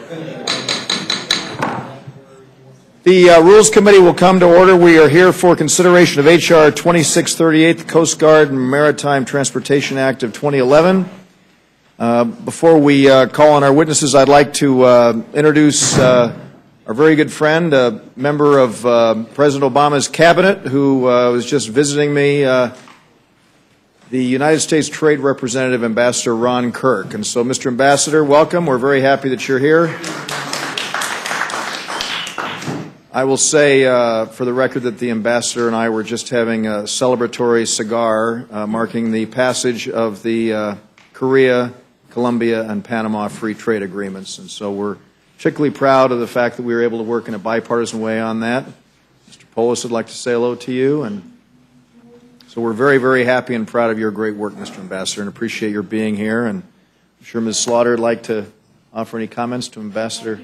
The Rules Committee will come to order. We are here for consideration of H.R. 2638, the Coast Guard and Maritime Transportation Act of 2011. Before we call on our witnesses, I'd like to introduce our very good friend, a member of President Obama's cabinet, who was just visiting me, the United States Trade Representative, Ambassador Ron Kirk. And so, Mr. Ambassador, welcome. We're very happy that you're here. I will say, for the record, that the ambassador and I were just having a celebratory cigar marking the passage of the Korea, Colombia, and Panama free trade agreements. And so we're particularly proud of the fact that we were able to work in a bipartisan way on that. Mr. Polis would like to say hello to you. And so we're very, very happy and proud of your great work, Mr. Ambassador, and appreciate your being here. And I'm sure Ms. Slaughter would like to offer any comments to Ambassador.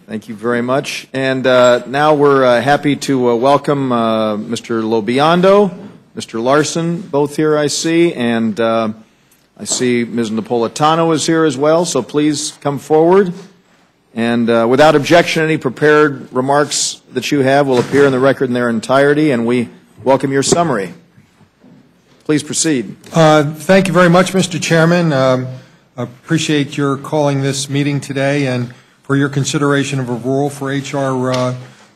Thank you very much. And now we're happy to welcome Mr. Lobiondo, Mr. Larson, both here I see, and I see Ms. Napolitano is here as well, so please come forward. And without objection, any prepared remarks that you have will appear in the record in their entirety, and we welcome your summary. Please proceed. Thank you very much, Mr. Chairman. I appreciate your calling this meeting today and for your consideration of a rule for H.R.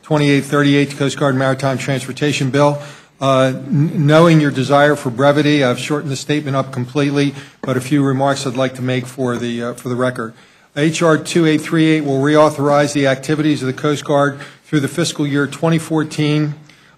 2838, the Coast Guard Maritime Transportation Bill. Knowing your desire for brevity, I've shortened the statement up completely, but a few remarks I'd like to make for the record. H.R. 2838 will reauthorize the activities of the Coast Guard through the fiscal year 2014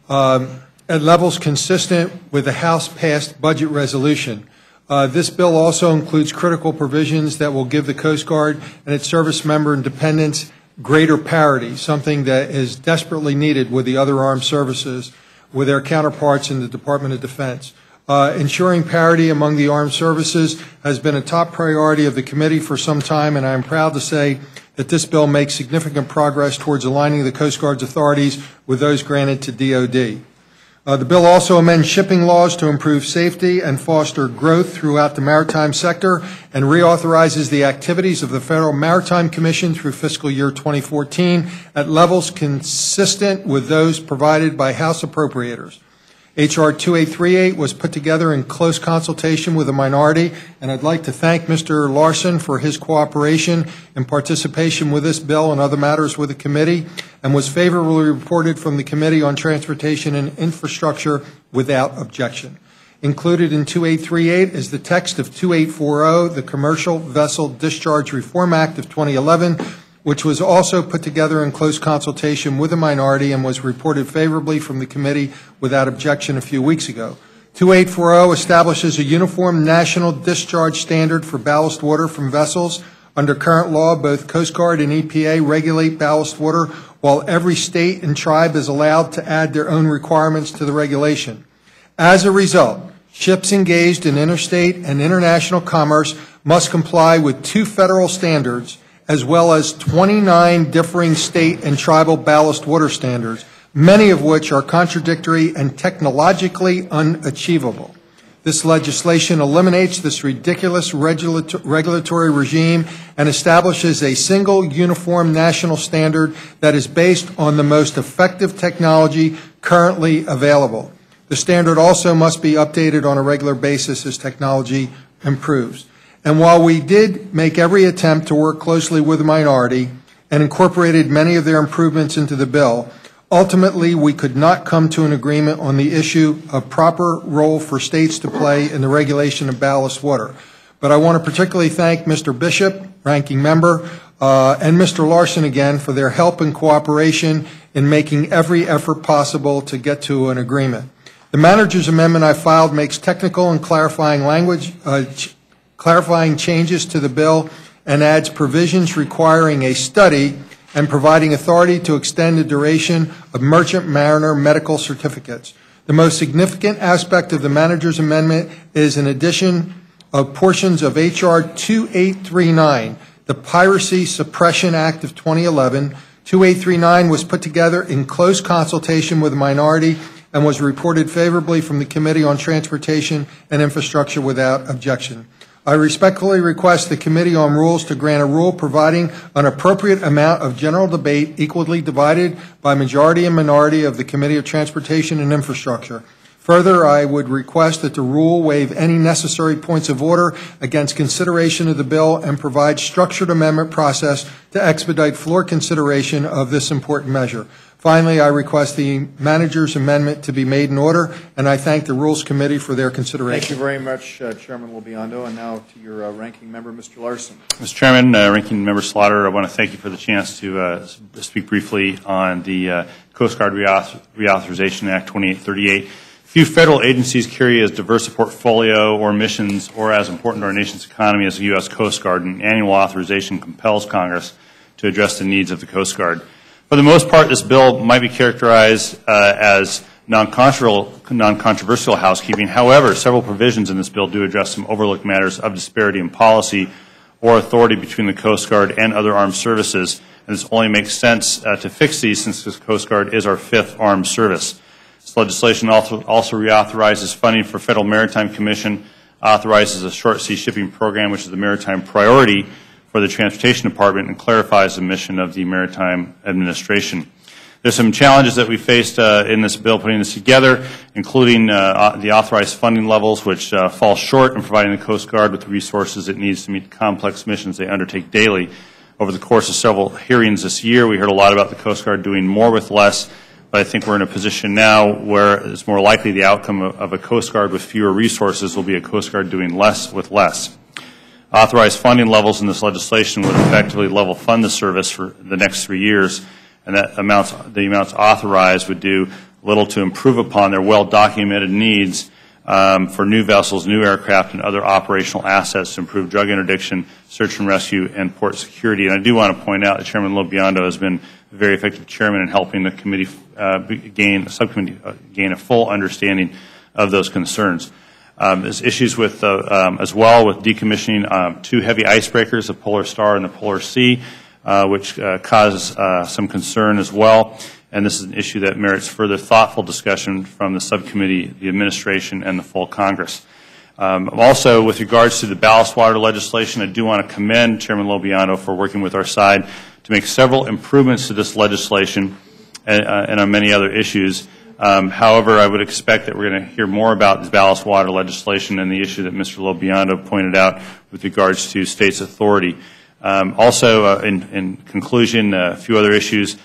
at levels consistent with the House-passed budget resolution. This bill also includes critical provisions that will give the Coast Guard and its service member and dependents greater parity, something that is desperately needed with the other armed services, with their counterparts in the Department of Defense. Ensuring parity among the armed services has been a top priority of the committee for some time, and I am proud to say that this bill makes significant progress towards aligning the Coast Guard's authorities with those granted to DoD. The bill also amends shipping laws to improve safety and foster growth throughout the maritime sector and reauthorizes the activities of the Federal Maritime Commission through fiscal year 2014 at levels consistent with those provided by House appropriators. H.R. 2838 was put together in close consultation with the minority, and I'd like to thank Mr. Larson for his cooperation and participation with this bill and other matters with the committee, and was favorably reported from the Committee on Transportation and Infrastructure without objection. Included in 2838 is the text of 2840, the Commercial Vessel Discharge Reform Act of 2011, which was also put together in close consultation with the minority and was reported favorably from the committee without objection a few weeks ago. 2840 establishes a uniform national discharge standard for ballast water from vessels. Under current law, both Coast Guard and EPA regulate ballast water, while every state and tribe is allowed to add their own requirements to the regulation. As a result, ships engaged in interstate and international commerce must comply with 2 federal standards, as well as 29 differing state and tribal ballast water standards, many of which are contradictory and technologically unachievable. This legislation eliminates this ridiculous regulatory regime and establishes a single uniform national standard that is based on the most effective technology currently available. The standard also must be updated on a regular basis as technology improves. And while we did make every attempt to work closely with the minority and incorporated many of their improvements into the bill, ultimately we could not come to an agreement on the issue of proper role for states to play in the regulation of ballast water. But I want to particularly thank Mr. Bishop, ranking member, and Mr. Larson again for their help and cooperation in making every effort possible to get to an agreement. The manager's amendment I filed makes technical and clarifying changes to the bill and adds provisions requiring a study and providing authority to extend the duration of merchant mariner medical certificates. The most significant aspect of the manager's amendment is an addition of portions of H.R. 2839, the Piracy Suppression Act of 2011. 2839 was put together in close consultation with the minority and was reported favorably from the Committee on Transportation and Infrastructure without objection. I respectfully request the Committee on Rules to grant a rule providing an appropriate amount of general debate equally divided by majority and minority of the Committee of Transportation and Infrastructure. Further, I would request that the rule waive any necessary points of order against consideration of the bill and provide structured amendment process to expedite floor consideration of this important measure. Finally, I request the manager's amendment to be made in order, and I thank the Rules Committee for their consideration. Thank you very much, Chairman Lobiondo. And now to your ranking member, Mr. Larson. Mr. Chairman, Ranking Member Slaughter, I want to thank you for the chance to speak briefly on the Coast Guard Reauthorization Act 2838. Few federal agencies carry as diverse a portfolio or missions or as important to our nation's economy as the U.S. Coast Guard, and annual authorization compels Congress to address the needs of the Coast Guard. For the most part, this bill might be characterized as non-controversial housekeeping. However, several provisions in this bill do address some overlooked matters of disparity in policy or authority between the Coast Guard and other armed services, and this only makes sense to fix these since the Coast Guard is our fifth armed service. This legislation also reauthorizes funding for Federal Maritime Commission, authorizes a short sea shipping program, which is the maritime priority for the Transportation Department, and clarifies the mission of the Maritime Administration. There's some challenges that we faced in this bill putting this together, including the authorized funding levels, which fall short in providing the Coast Guard with the resources it needs to meet the complex missions they undertake daily. Over the course of several hearings this year, we heard a lot about the Coast Guard doing more with less, but I think we're in a position now where it's more likely the outcome of a Coast Guard with fewer resources will be a Coast Guard doing less with less. Authorized funding levels in this legislation would effectively level fund the service for the next 3 years, and the amounts authorized would do little to improve upon their well-documented needs for new vessels, new aircraft, and other operational assets to improve drug interdiction, search and rescue, and port security. And I do want to point out that Chairman Lobiondo has been a very effective chairman in helping the committee subcommittee gain a full understanding of those concerns. There's issues with, as well with decommissioning 2 heavy icebreakers, the Polar Star and the Polar Sea, which causes some concern as well. And this is an issue that merits further thoughtful discussion from the subcommittee, the administration, and the full Congress. Also, with regards to the ballast water legislation, I do want to commend Chairman Lobiondo for working with our side to make several improvements to this legislation and on many other issues. However, I would expect that we're going to hear more about the ballast water legislation and the issue that Mr. Lobiondo pointed out with regards to states' authority. Also, in conclusion, a few other issues.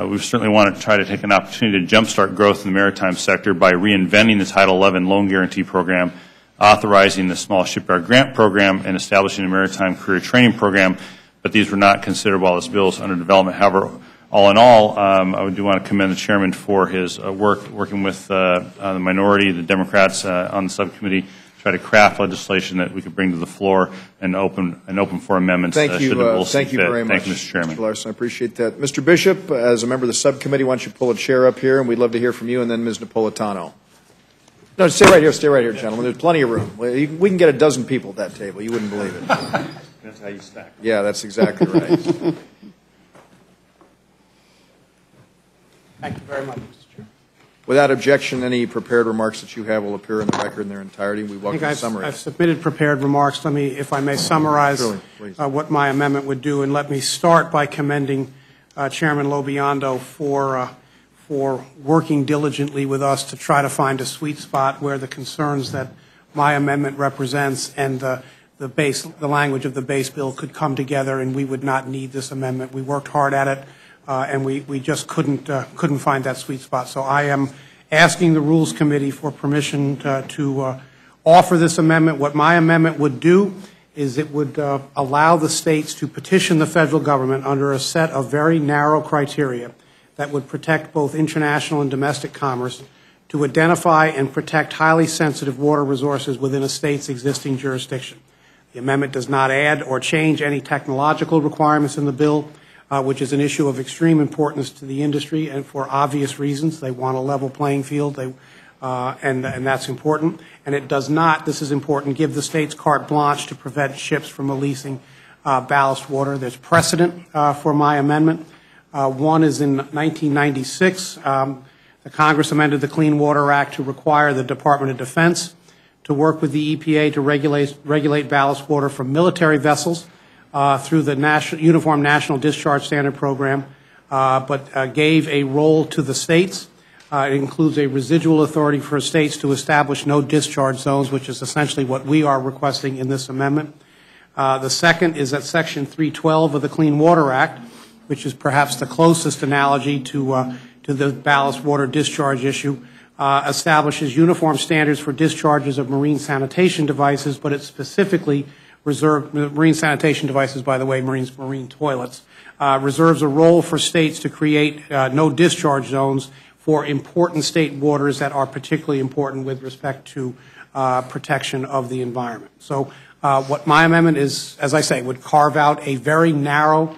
We certainly want to try to take an opportunity to jumpstart growth in the maritime sector by reinventing the Title XI loan guarantee program, authorizing the Small Shipyard Grant Program, and establishing a maritime career training program, but these were not considered while this bill is under development. However, all in all, I do want to commend the chairman for his working with the minority, the Democrats on the subcommittee, to try to craft legislation that we could bring to the floor and open for amendments. Thank you. Thank you very much, Thank you, Mr. Chairman. Mr. Larson, I appreciate that. Mr. Bishop, as a member of the subcommittee, why don't you pull a chair up here, and we'd love to hear from you, and then Ms. Napolitano. No, stay right here, gentlemen. There's plenty of room. We can get a dozen people at that table. You wouldn't believe it. That's how you stack. Yeah, that's exactly right. Thank you very much, Mr. Chair. Without objection, any prepared remarks that you have will appear in the record in their entirety. We welcome the summary. I've submitted prepared remarks. Let me, if I may, summarize what my amendment would do, and let me start by commending Chairman Lobiondo for working diligently with us to try to find a sweet spot where the concerns that my amendment represents and the language of the base bill could come together, and we would not need this amendment. We worked hard at it. And we just couldn't find that sweet spot. So I am asking the Rules Committee for permission to offer this amendment. What my amendment would do is it would allow the states to petition the federal government under a set of very narrow criteria that would protect both international and domestic commerce to identify and protect highly sensitive water resources within a state's existing jurisdiction. The amendment does not add or change any technological requirements in the bill, which is an issue of extreme importance to the industry, and for obvious reasons. They want a level playing field, and that's important. And it does not, this is important, give the states carte blanche to prevent ships from releasing ballast water. There's precedent for my amendment. One is in 1996. The Congress amended the Clean Water Act to require the Department of Defense to work with the EPA to regulate ballast water from military vessels through the Uniform National Discharge Standard Program, but gave a role to the states. It includes a residual authority for states to establish no discharge zones, which is essentially what we are requesting in this amendment. The second is that Section 312 of the Clean Water Act, which is perhaps the closest analogy to the ballast water discharge issue, establishes uniform standards for discharges of marine sanitation devices, but it specifically reserved marine sanitation devices, by the way, marine toilets, reserves a role for states to create no discharge zones for important state waters that are particularly important with respect to protection of the environment. So what my amendment is, as I say, would carve out a very narrow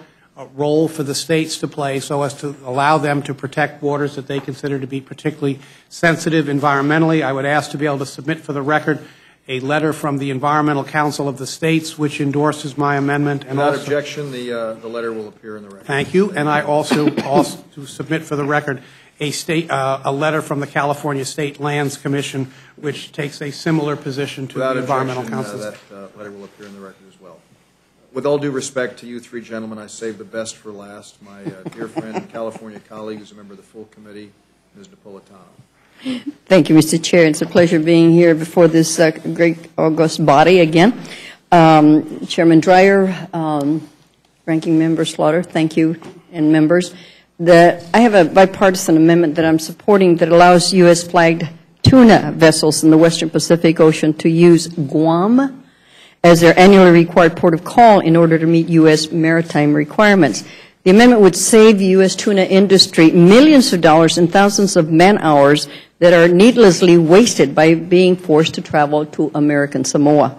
role for the states to play so as to allow them to protect waters that they consider to be particularly sensitive environmentally. I would ask to be able to submit for the record a letter from the Environmental Council of the states which endorses my amendment. And without objection, the letter will appear in the record. Thank you. And I also to submit for the record a letter from the California State Lands Commission, which takes a similar position to the Environmental Council. That letter will appear in the record as well. With all due respect to you three gentlemen, I saved the best for last. My dear friend and California colleague who's a member of the full committee, Ms. Napolitano. Thank you, Mr. Chair. It's a pleasure being here before this great august body again. Chairman Dreyer, Ranking Member Slaughter, thank you, and members. I have a bipartisan amendment that I'm supporting that allows U.S. flagged tuna vessels in the Western Pacific Ocean to use Guam as their annually required port of call in order to meet U.S. maritime requirements. The amendment would save the U.S. tuna industry millions of dollars and thousands of man-hours that are needlessly wasted by being forced to travel to American Samoa.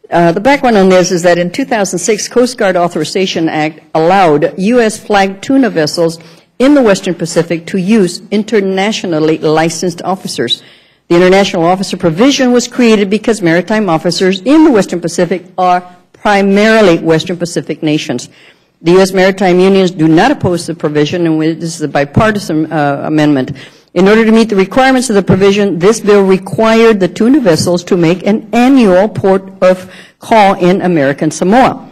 The background on this is that in 2006, Coast Guard Authorization Act allowed U.S. flagged tuna vessels in the Western Pacific to use internationally licensed officers. The international officer provision was created because maritime officers in the Western Pacific are primarily Western Pacific nations. The U.S. maritime unions do not oppose the provision, and this is a bipartisan amendment. In order to meet the requirements of the provision, this bill required the tuna vessels to make an annual port of call in American Samoa.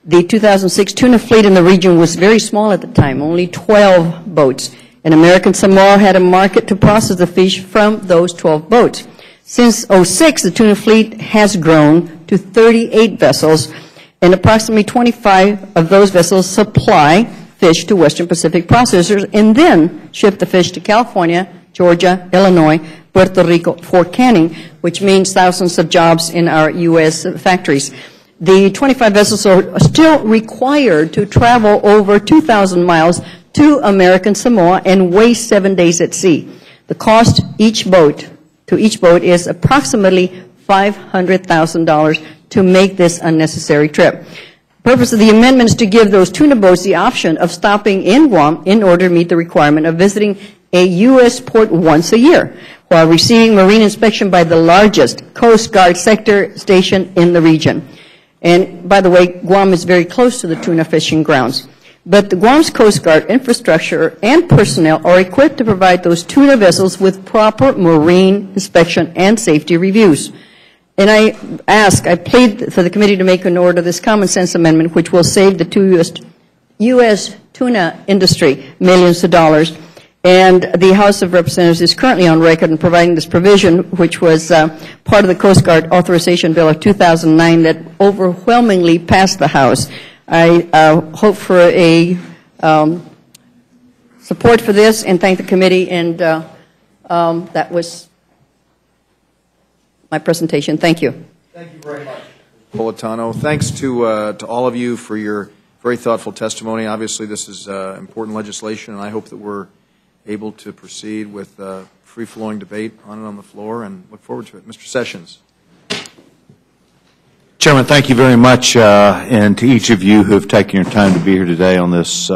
The 2006 tuna fleet in the region was very small at the time, only 12 boats. And American Samoa had a market to process the fish from those 12 boats. Since 2006, the tuna fleet has grown to 38 vessels, and approximately 25 of those vessels supply fish to Western Pacific processors and then ship the fish to California, Georgia, Illinois, Puerto Rico, Fort Canning, which means thousands of jobs in our U.S. factories. The 25 vessels are still required to travel over 2,000 miles to American Samoa and waste 7 days at sea. The cost to each boat is approximately $500,000 to make this unnecessary trip. The purpose of the amendment is to give those tuna boats the option of stopping in Guam in order to meet the requirement of visiting a U.S. port once a year while receiving marine inspection by the largest Coast Guard sector station in the region. And by the way, Guam is very close to the tuna fishing grounds. But the Guam's Coast Guard infrastructure and personnel are equipped to provide those tuna vessels with proper marine inspection and safety reviews. And I plead for the committee to make an order this common sense amendment, which will save the U.S. tuna industry millions of dollars. And the House of Representatives is currently on record in providing this provision, which was part of the Coast Guard Authorization Bill of 2009 that overwhelmingly passed the House. I hope for a support for this and thank the committee, and that was my presentation. Thank you. Thank you very much, Napolitano. Thanks to all of you for your very thoughtful testimony. Obviously, this is important legislation, and I hope that we're able to proceed with free-flowing debate on it on the floor, and look forward to it. Mr. Sessions. Chairman, thank you very much, and to each of you who have taken your time to be here today on this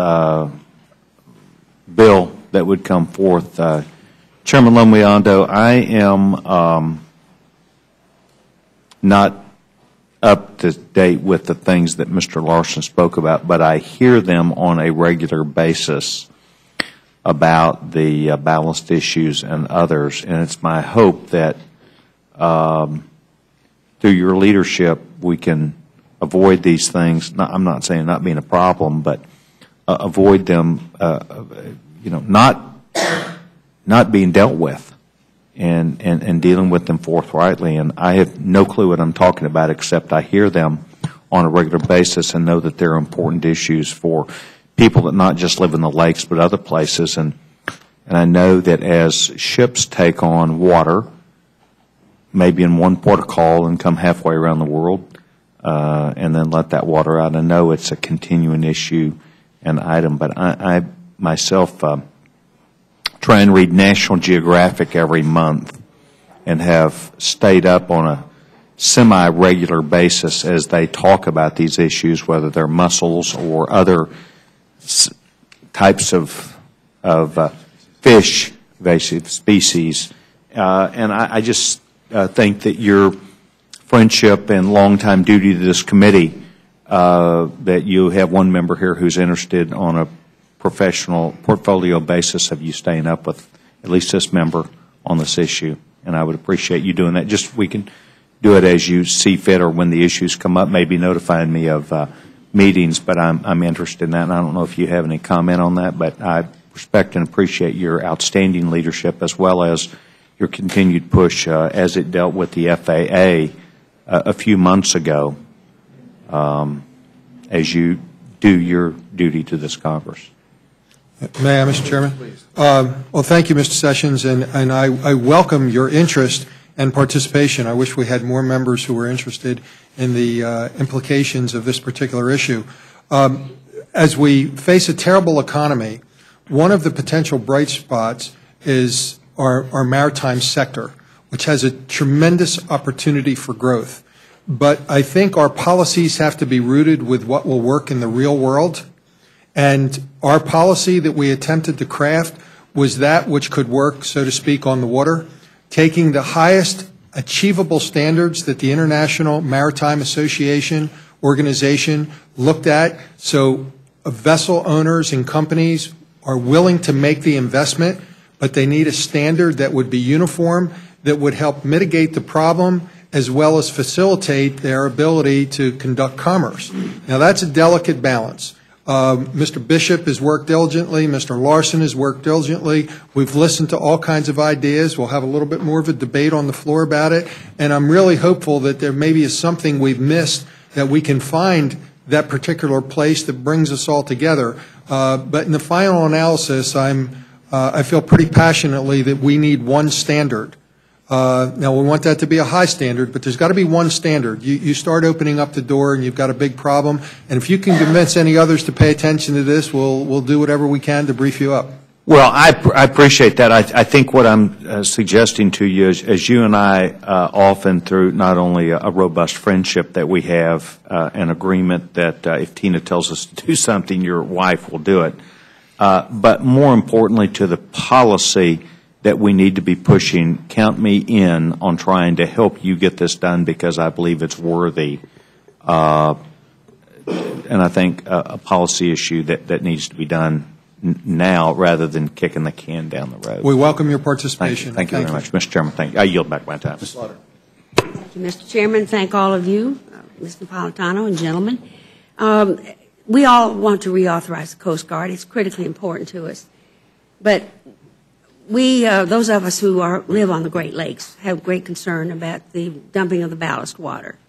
bill that would come forth. Chairman Lombiondo, I am not up to date with the things that Mr. Larson spoke about, but I hear them on a regular basis about the ballast issues and others, and it's my hope that through your leadership, we can avoid these things. I'm not saying not being a problem, but avoid them, not being dealt with and dealing with them forthrightly. And I have no clue what I'm talking about, except I hear them on a regular basis and know that they're important issues for people that not just live in the lakes but other places. And I know that as ships take on water, maybe in one port of call and come halfway around the world, and then let that water out, I know it's a continuing issue and item. But I myself try and read National Geographic every month and have stayed up on a semi-regular basis as they talk about these issues, whether they're mussels or other types of fish, invasive species. And I just think that your friendship and longtime duty to this committee, that you have one member here who's interested on a professional portfolio basis of you staying up with at least this member on this issue. And I would appreciate you doing that. Just we can do it as you see fit, or when the issues come up, maybe notifying me of meetings, but I'm interested in that. And I don't know if you have any comment on that, but I respect and appreciate your outstanding leadership as well as your continued push as it dealt with the FAA a few months ago as you do your duty to this Congress. May I, Mr. Chairman? Please. Well, thank you, Mr. Sessions, and I welcome your interest and participation. I wish we had more members who were interested in the implications of this particular issue. As we face a terrible economy, one of the potential bright spots is our maritime sector, which has a tremendous opportunity for growth. But I think our policies have to be rooted with what will work in the real world. And our policy that we attempted to craft was that which could work, so to speak, on the water, taking the highest achievable standards that the International Maritime Association organization looked at, so vessel owners and companies are willing to make the investment, but they need a standard that would be uniform, that would help mitigate the problem as well as facilitate their ability to conduct commerce. Now, that's a delicate balance. Mr. Bishop has worked diligently. Mr. Larson has worked diligently. We've listened to all kinds of ideas. We'll have a little bit more of a debate on the floor about it. And I'm really hopeful that there maybe is something we've missed, that we can find that particular place that brings us all together. But in the final analysis, I feel pretty passionately that we need one standard. Now, we want that to be a high standard, but there's got to be one standard. You start opening up the door and you've got a big problem. And if you can convince any others to pay attention to this, we'll do whatever we can to brief you up. Well, I appreciate that. I think what I'm suggesting to you is, as you and I often, through not only a robust friendship that we have, an agreement that if Tina tells us to do something, your wife will do it, but more importantly to the policy that we need to be pushing. Count me in on trying to help you get this done, because I believe it's worthy. And I think a policy issue that needs to be done now rather than kicking the can down the road. We welcome your participation. Thank you very much, Mr. Chairman. Thank you. I yield back my time. Ms. Slaughter. Thank you, Mr. Chairman. Thank all of you, Mr. Napolitano and gentlemen. We all want to reauthorize the Coast Guard. It's critically important to us. But we, those of us who live on the Great Lakes, have great concern about the dumping of the ballast water.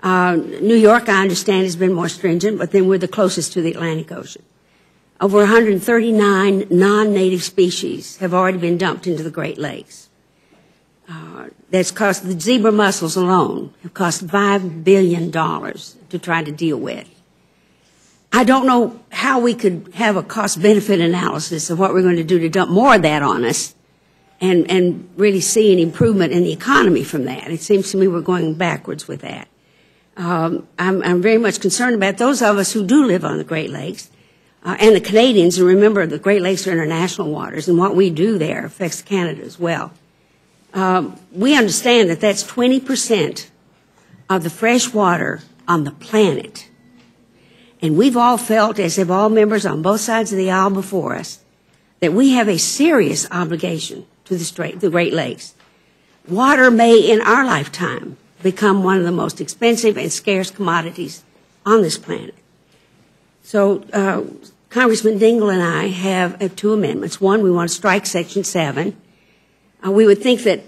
New York, I understand, has been more stringent, but then we're the closest to the Atlantic Ocean. Over 139 non-native species have already been dumped into the Great Lakes. That's cost, the zebra mussels alone have cost $5 billion to try to deal with. I don't know how we could have a cost-benefit analysis of what we're going to do to dump more of that on us and really see an improvement in the economy from that. It seems to me we're going backwards with that. I'm very much concerned about those of us who do live on the Great Lakes and the Canadians. And remember, the Great Lakes are international waters, and what we do there affects Canada as well. We understand that that's 20% of the fresh water on the planet. And we've all felt, as have all members on both sides of the aisle before us, that we have a serious obligation to the Great Lakes. Water may, in our lifetime, become one of the most expensive and scarce commodities on this planet. So Congressman Dingell and I have two amendments. One, we want to strike Section 7. We would think that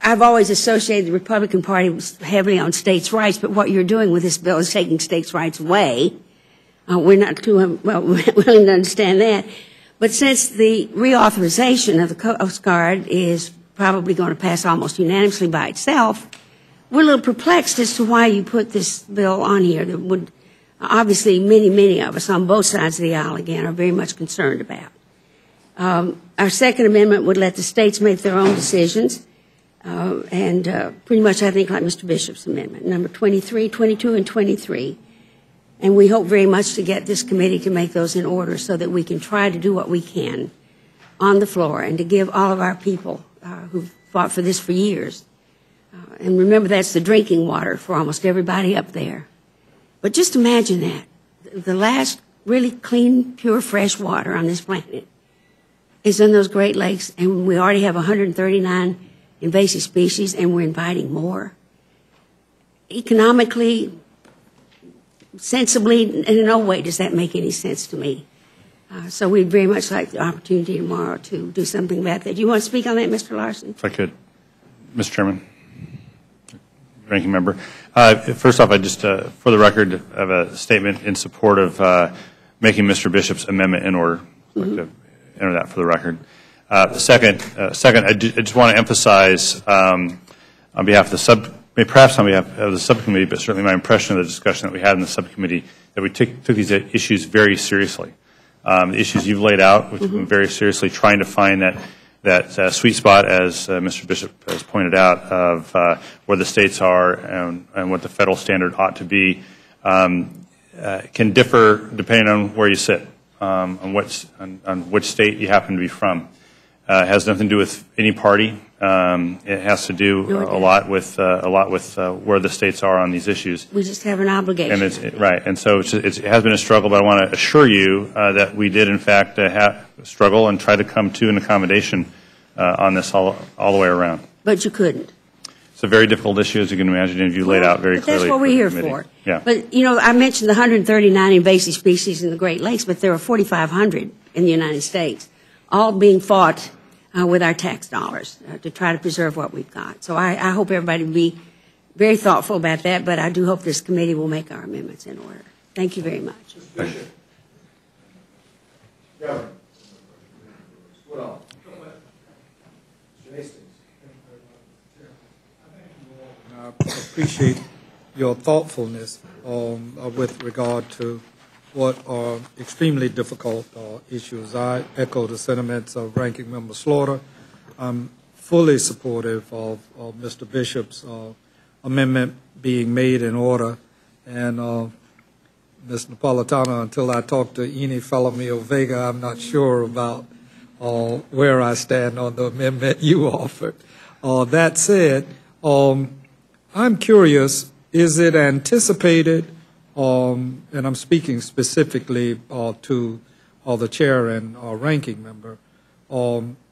I've always associated the Republican Party heavily on states' rights, but what you're doing with this bill is taking states' rights away. We're not too willing to understand that. But since the reauthorization of the Coast Guard is probably going to pass almost unanimously by itself, we're a little perplexed as to why you put this bill on here that would obviously many of us on both sides of the aisle, again, are very much concerned about. Our second amendment would let the states make their own decisions, and pretty much, I think, like Mr. Bishop's amendment, number 23, 22, and 23. And we hope very much to get this committee to make those in order so that we can try to do what we can on the floor and to give all of our people who've fought for this for years. And remember, that's the drinking water for almost everybody up there. But just imagine that. The last really clean, pure, fresh water on this planet is in those Great Lakes, and we already have 139 invasive species, and we're inviting more. Economically, sensibly, in no way does that make any sense to me. So we'd very much like the opportunity tomorrow to do something about that. Do you want to speak on that, Mr. Larson? If I could. Mr. Chairman, Ranking Member. First off, I just, for the record, have a statement in support of making Mr. Bishop's amendment in order. I'd like to enter that for the record. Second, I just want to emphasize on behalf of perhaps on behalf of the subcommittee, but certainly my impression of the discussion that we had in the subcommittee, that we took these issues very seriously. The issues you've laid out, we took them very seriously, trying to find that sweet spot, as Mr. Bishop has pointed out, of where the states are and what the federal standard ought to be, can differ depending on where you sit, on which state you happen to be from. It has nothing to do with any party. It has to do a lot with where the states are on these issues. We just have an obligation. And right, and so it has been a struggle, but I want to assure you that we did, in fact, struggle and try to come to an accommodation on this all the way around. But you couldn't. It's a very difficult issue, as you can imagine, and you laid out very clearly. That's what we're here for. Yeah. But, you know, I mentioned the 139 invasive species in the Great Lakes, but there are 4,500 in the United States, all being fought with our tax dollars to try to preserve what we've got. So I hope everybody will be very thoughtful about that, but I do hope this committee will make our amendments in order. Thank you very much. Thank you. What else? Mr. Hastings. I appreciate your thoughtfulness with regard to what are extremely difficult issues. I echo the sentiments of Ranking Member Slaughter. I'm fully supportive of Mr. Bishop's amendment being made in order. And Ms. Napolitano, until I talk to Eni Falomio Vega, I'm not sure about where I stand on the amendment you offered. That said, I'm curious, is it anticipated, and I'm speaking specifically to the chair and ranking member,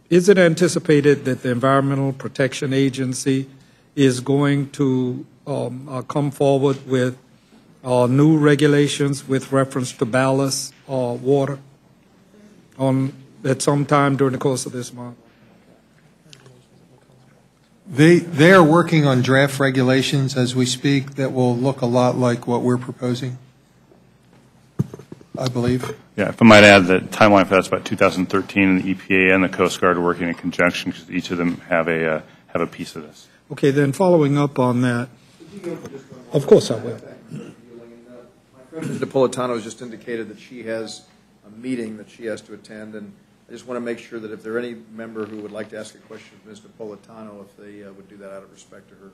is it anticipated that the Environmental Protection Agency is going to come forward with new regulations with reference to ballast water at some time during the course of this month? They are working on draft regulations as we speak that will look a lot like what we're proposing, I believe. Yeah, if I might add, the timeline for that's about 2013, and the EPA and the Coast Guard are working in conjunction because each of them have a piece of this. Okay, then following up on that, of course I will. My friend Ms. Napolitano has just indicated that she has a meeting that she has to attend, and I just want to make sure that if there are any member who would like to ask a question of Ms. Napolitano, if they would do that out of respect to her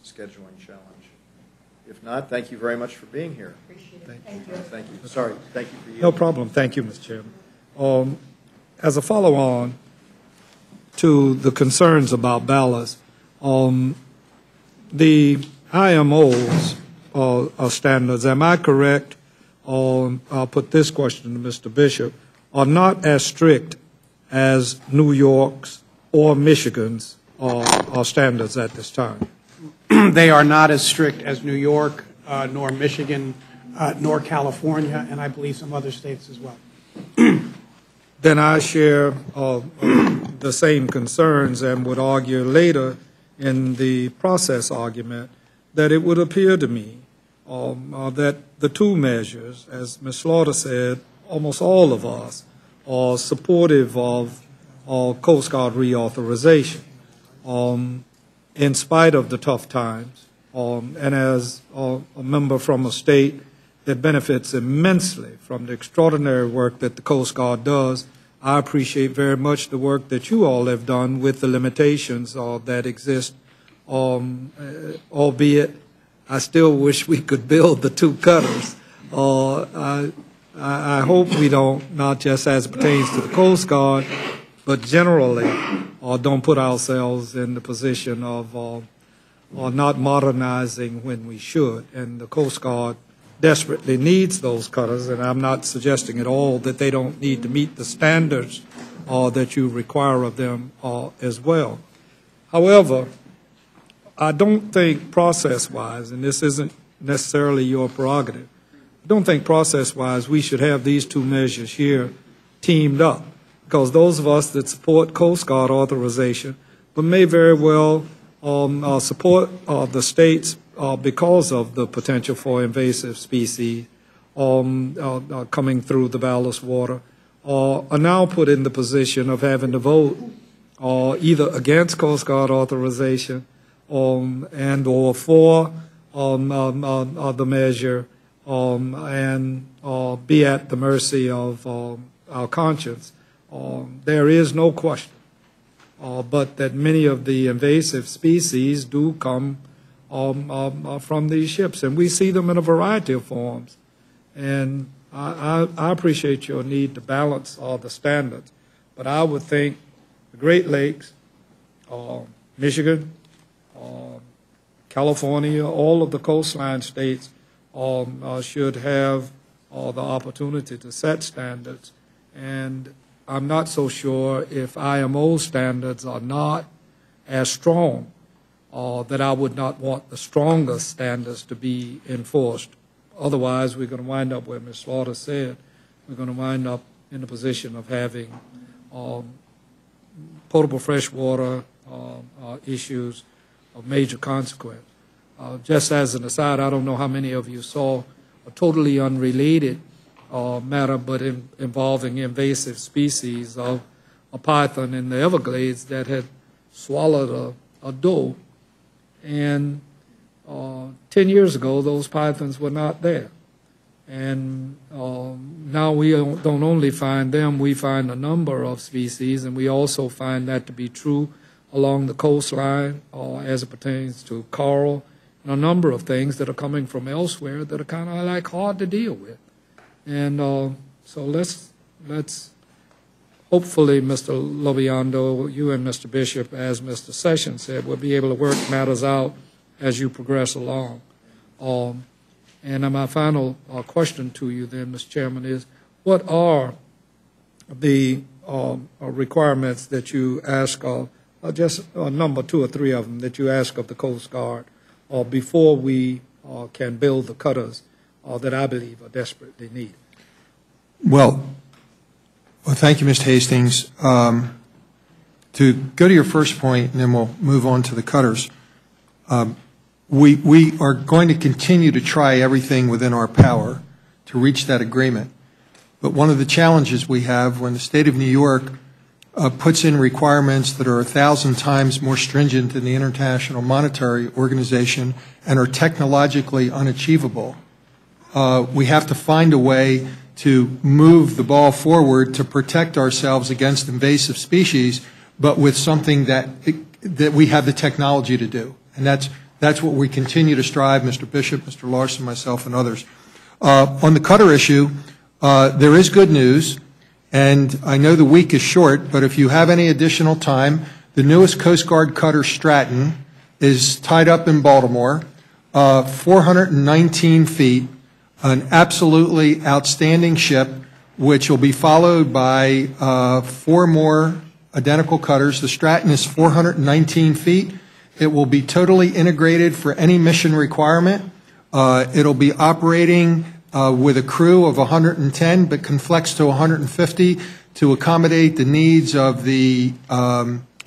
scheduling challenge. If not, thank you very much for being here. Appreciate it. Thank you. Sorry. Thank you for you. No problem. Thank you, Mr. Chairman. As a follow-on to the concerns about ballast, the IMO's standards, am I correct? I'll put this question to Mr. Bishop, are not as strict as New York's or Michigan's standards at this time. They are not as strict as New York, nor Michigan, nor California, and I believe some other states as well. Then I share the same concerns and would argue later in the process argument that it would appear to me that the two measures, as Ms. Slaughter said, almost all of us are supportive of Coast Guard reauthorization in spite of the tough times. And as a member from a state that benefits immensely from the extraordinary work that the Coast Guard does, I appreciate very much the work that you all have done with the limitations that exist, albeit I still wish we could build the two cutters. I hope we don't, not just as it pertains to the Coast Guard, but generally don't put ourselves in the position of not modernizing when we should. And the Coast Guard desperately needs those cutters, and I'm not suggesting at all that they don't need to meet the standards that you require of them as well. However, I don't think process-wise, and this isn't necessarily your prerogative, I don't think process-wise we should have these two measures here teamed up, because those of us that support Coast Guard authorization but may very well support the states because of the potential for invasive species coming through the ballast water, are now put in the position of having to vote either against Coast Guard authorization and or for the measure and be at the mercy of our conscience. There is no question but that many of the invasive species do come from these ships, and we see them in a variety of forms. And I appreciate your need to balance all the standards, but I would think the Great Lakes, Michigan, California, all of the coastline states should have the opportunity to set standards. And I'm not so sure if IMO standards are not as strong that I would not want the strongest standards to be enforced. Otherwise, we're going to wind up where Ms. Slaughter said. We're going to wind up in a position of having potable freshwater issues of major consequence. Just as an aside, I don't know how many of you saw a totally unrelated matter, but involving invasive species of a python in the Everglades that had swallowed a doe. And 10 years ago, those pythons were not there. And now we don't only find them, we find a number of species, and we also find that to be true along the coastline as it pertains to coral and a number of things that are coming from elsewhere that are kind of like hard to deal with. And so let's hopefully, Mr. Lobiando, you and Mr. Bishop, as Mr. Sessions said, will be able to work matters out as you progress along. And my final question to you then, Mr. Chairman, is what are the requirements that you ask of, just a number, 2 or 3 of them, that you ask of the Coast Guard before we can build the cutters that I believe are desperately needed? Well, thank you, Mr. Hastings. To go to your first point, and then we'll move on to the cutters, we are going to continue to try everything within our power to reach that agreement. But one of the challenges we have when the state of New York puts in requirements that are 1,000 times more stringent than the International Monetary Organization and are technologically unachievable, we have to find a way to move the ball forward to protect ourselves against invasive species, but with something that we have the technology to do. And that's what we continue to strive, Mr. Bishop, Mr. Larson, myself, and others. On the cutter issue, there is good news, and I know the week is short, but if you have any additional time, the newest Coast Guard cutter, Stratton, is tied up in Baltimore, 419 feet, an absolutely outstanding ship, which will be followed by 4 more identical cutters. The Stratton is 419 feet. It will be totally integrated for any mission requirement. It'll be operating with a crew of 110, but can flex to 150 to accommodate the needs of the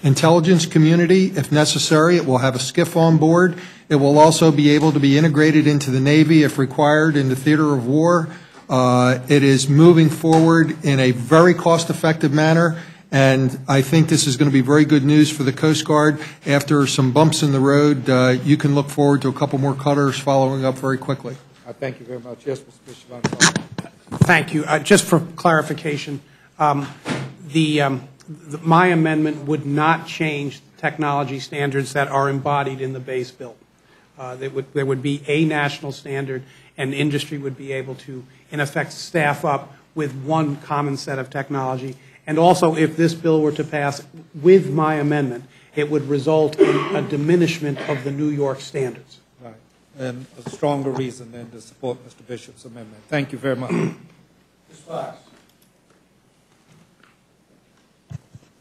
intelligence community if necessary. It will have a skiff on board. It will also be able to be integrated into the Navy if required in the theater of war. It is moving forward in a very cost-effective manner, and I think this is going to be very good news for the Coast Guard. After some bumps in the road, you can look forward to a couple more cutters following up very quickly. Thank you very much. Yes, Mr. Bishop. Thank you. Just for clarification, my amendment would not change technology standards that are embodied in the base bill. There would be a national standard, and industry would be able to, in effect, staff up with one common set of technology. And also, if this bill were to pass with my amendment, it would result in a diminishment of the New York standards. Right. And a stronger reason than to support Mr. Bishop's amendment. Thank you very much. Ms. Fox.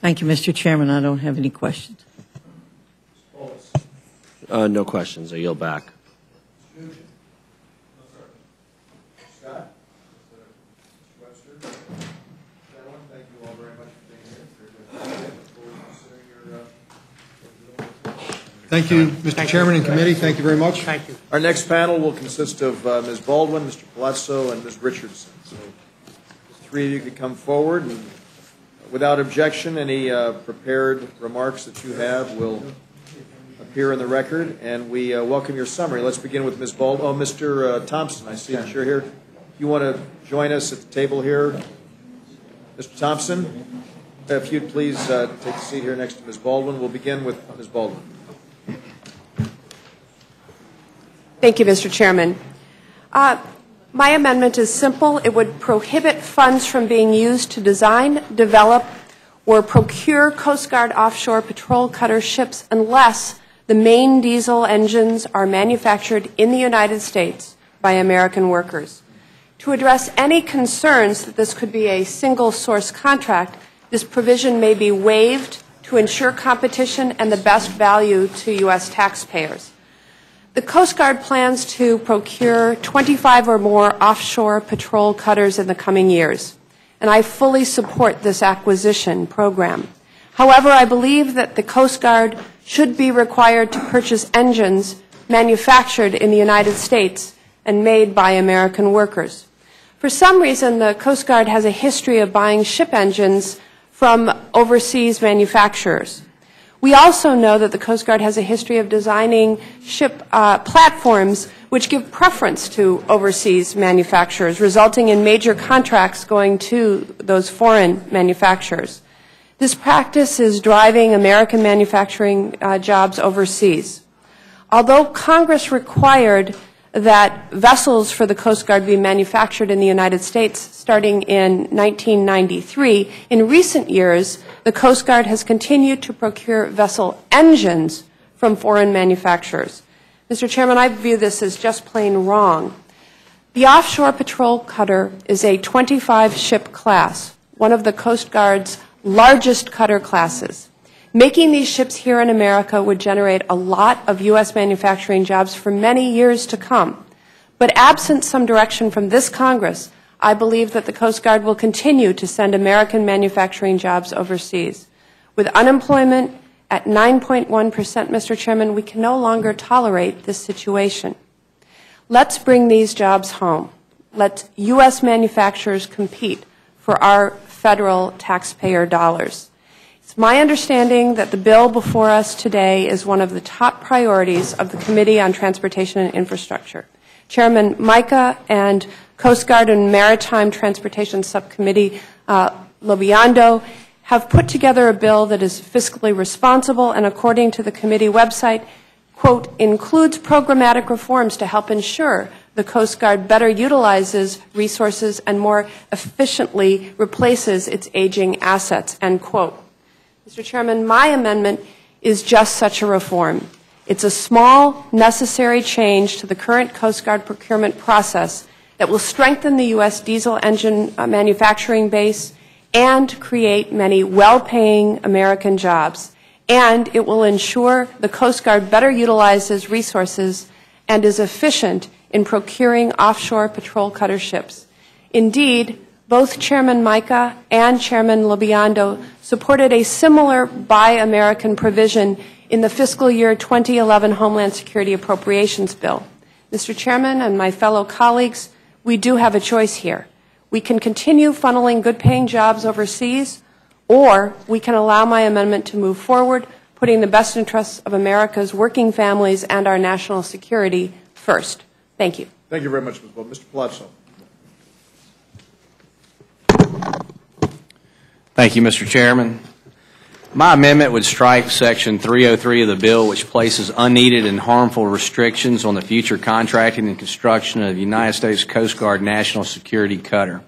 Thank you, Mr. Chairman. I don't have any questions. No questions. I yield back. Scott? Mr. Webster? Gentlemen, thank you all very much for being here. Thank you, Mr. Chairman and committee. Thank you very much. Thank you. Our next panel will consist of Ms. Baldwin, Mr. Palazzo, and Ms. Richardson. So the three of you could come forward, and without objection, any prepared remarks that you have will appear in the record, and we welcome your summary. Let's begin with Ms. Baldwin. Oh, Mr. Thompson, I see that you're here. You want to join us at the table here? Mr. Thompson, if you'd please take a seat here next to Ms. Baldwin. We'll begin with Ms. Baldwin. Thank you, Mr. Chairman. My amendment is simple. It would prohibit funds from being used to design, develop, or procure Coast Guard offshore patrol cutter ships unless the main diesel engines are manufactured in the United States by American workers. To address any concerns that this could be a single-source contract, this provision may be waived to ensure competition and the best value to U.S. taxpayers. The Coast Guard plans to procure 25 or more offshore patrol cutters in the coming years, and I fully support this acquisition program. However, I believe that the Coast Guard should be required to purchase engines manufactured in the United States and made by American workers. For some reason, the Coast Guard has a history of buying ship engines from overseas manufacturers. We also know that the Coast Guard has a history of designing ship platforms which give preference to overseas manufacturers, resulting in major contracts going to those foreign manufacturers. This practice is driving American manufacturing jobs overseas. Although Congress required that vessels for the Coast Guard be manufactured in the United States starting in 1993, in recent years, the Coast Guard has continued to procure vessel engines from foreign manufacturers. Mr. Chairman, I view this as just plain wrong. The offshore patrol cutter is a 25-ship class, one of the Coast Guard's largest cutter classes. Making these ships here in America would generate a lot of U.S. manufacturing jobs for many years to come. But absent some direction from this Congress, I believe that the Coast Guard will continue to send American manufacturing jobs overseas. With unemployment at 9.1%, Mr. Chairman, we can no longer tolerate this situation. Let's bring these jobs home. Let U.S. manufacturers compete for our federal taxpayer dollars. It's my understanding that the bill before us today is one of the top priorities of the Committee on Transportation and Infrastructure. Chairman Mica and Coast Guard and Maritime Transportation Subcommittee Lobiando have put together a bill that is fiscally responsible and, according to the committee website, quote, includes programmatic reforms to help ensure the Coast Guard better utilizes resources and more efficiently replaces its aging assets, end quote. Mr. Chairman, my amendment is just such a reform. It's a small, necessary change to the current Coast Guard procurement process that will strengthen the U.S. diesel engine manufacturing base and create many well-paying American jobs. and it will ensure the Coast Guard better utilizes resources and is efficient in procuring offshore patrol cutter ships. Indeed, both Chairman Mica and Chairman Lobiondo supported a similar Buy American provision in the fiscal year 2011 Homeland Security Appropriations Bill. Mr. Chairman and my fellow colleagues, we do have a choice here. We can continue funneling good-paying jobs overseas, or we can allow my amendment to move forward, putting the best interests of America's working families and our national security first. Thank you. Thank you very much, Ms. Bowe. Mr. Palazzo. Thank you, Mr. Chairman. My amendment would strike Section 303 of the bill, which places unneeded and harmful restrictions on the future contracting and construction of the United States Coast Guard National Security Cutter.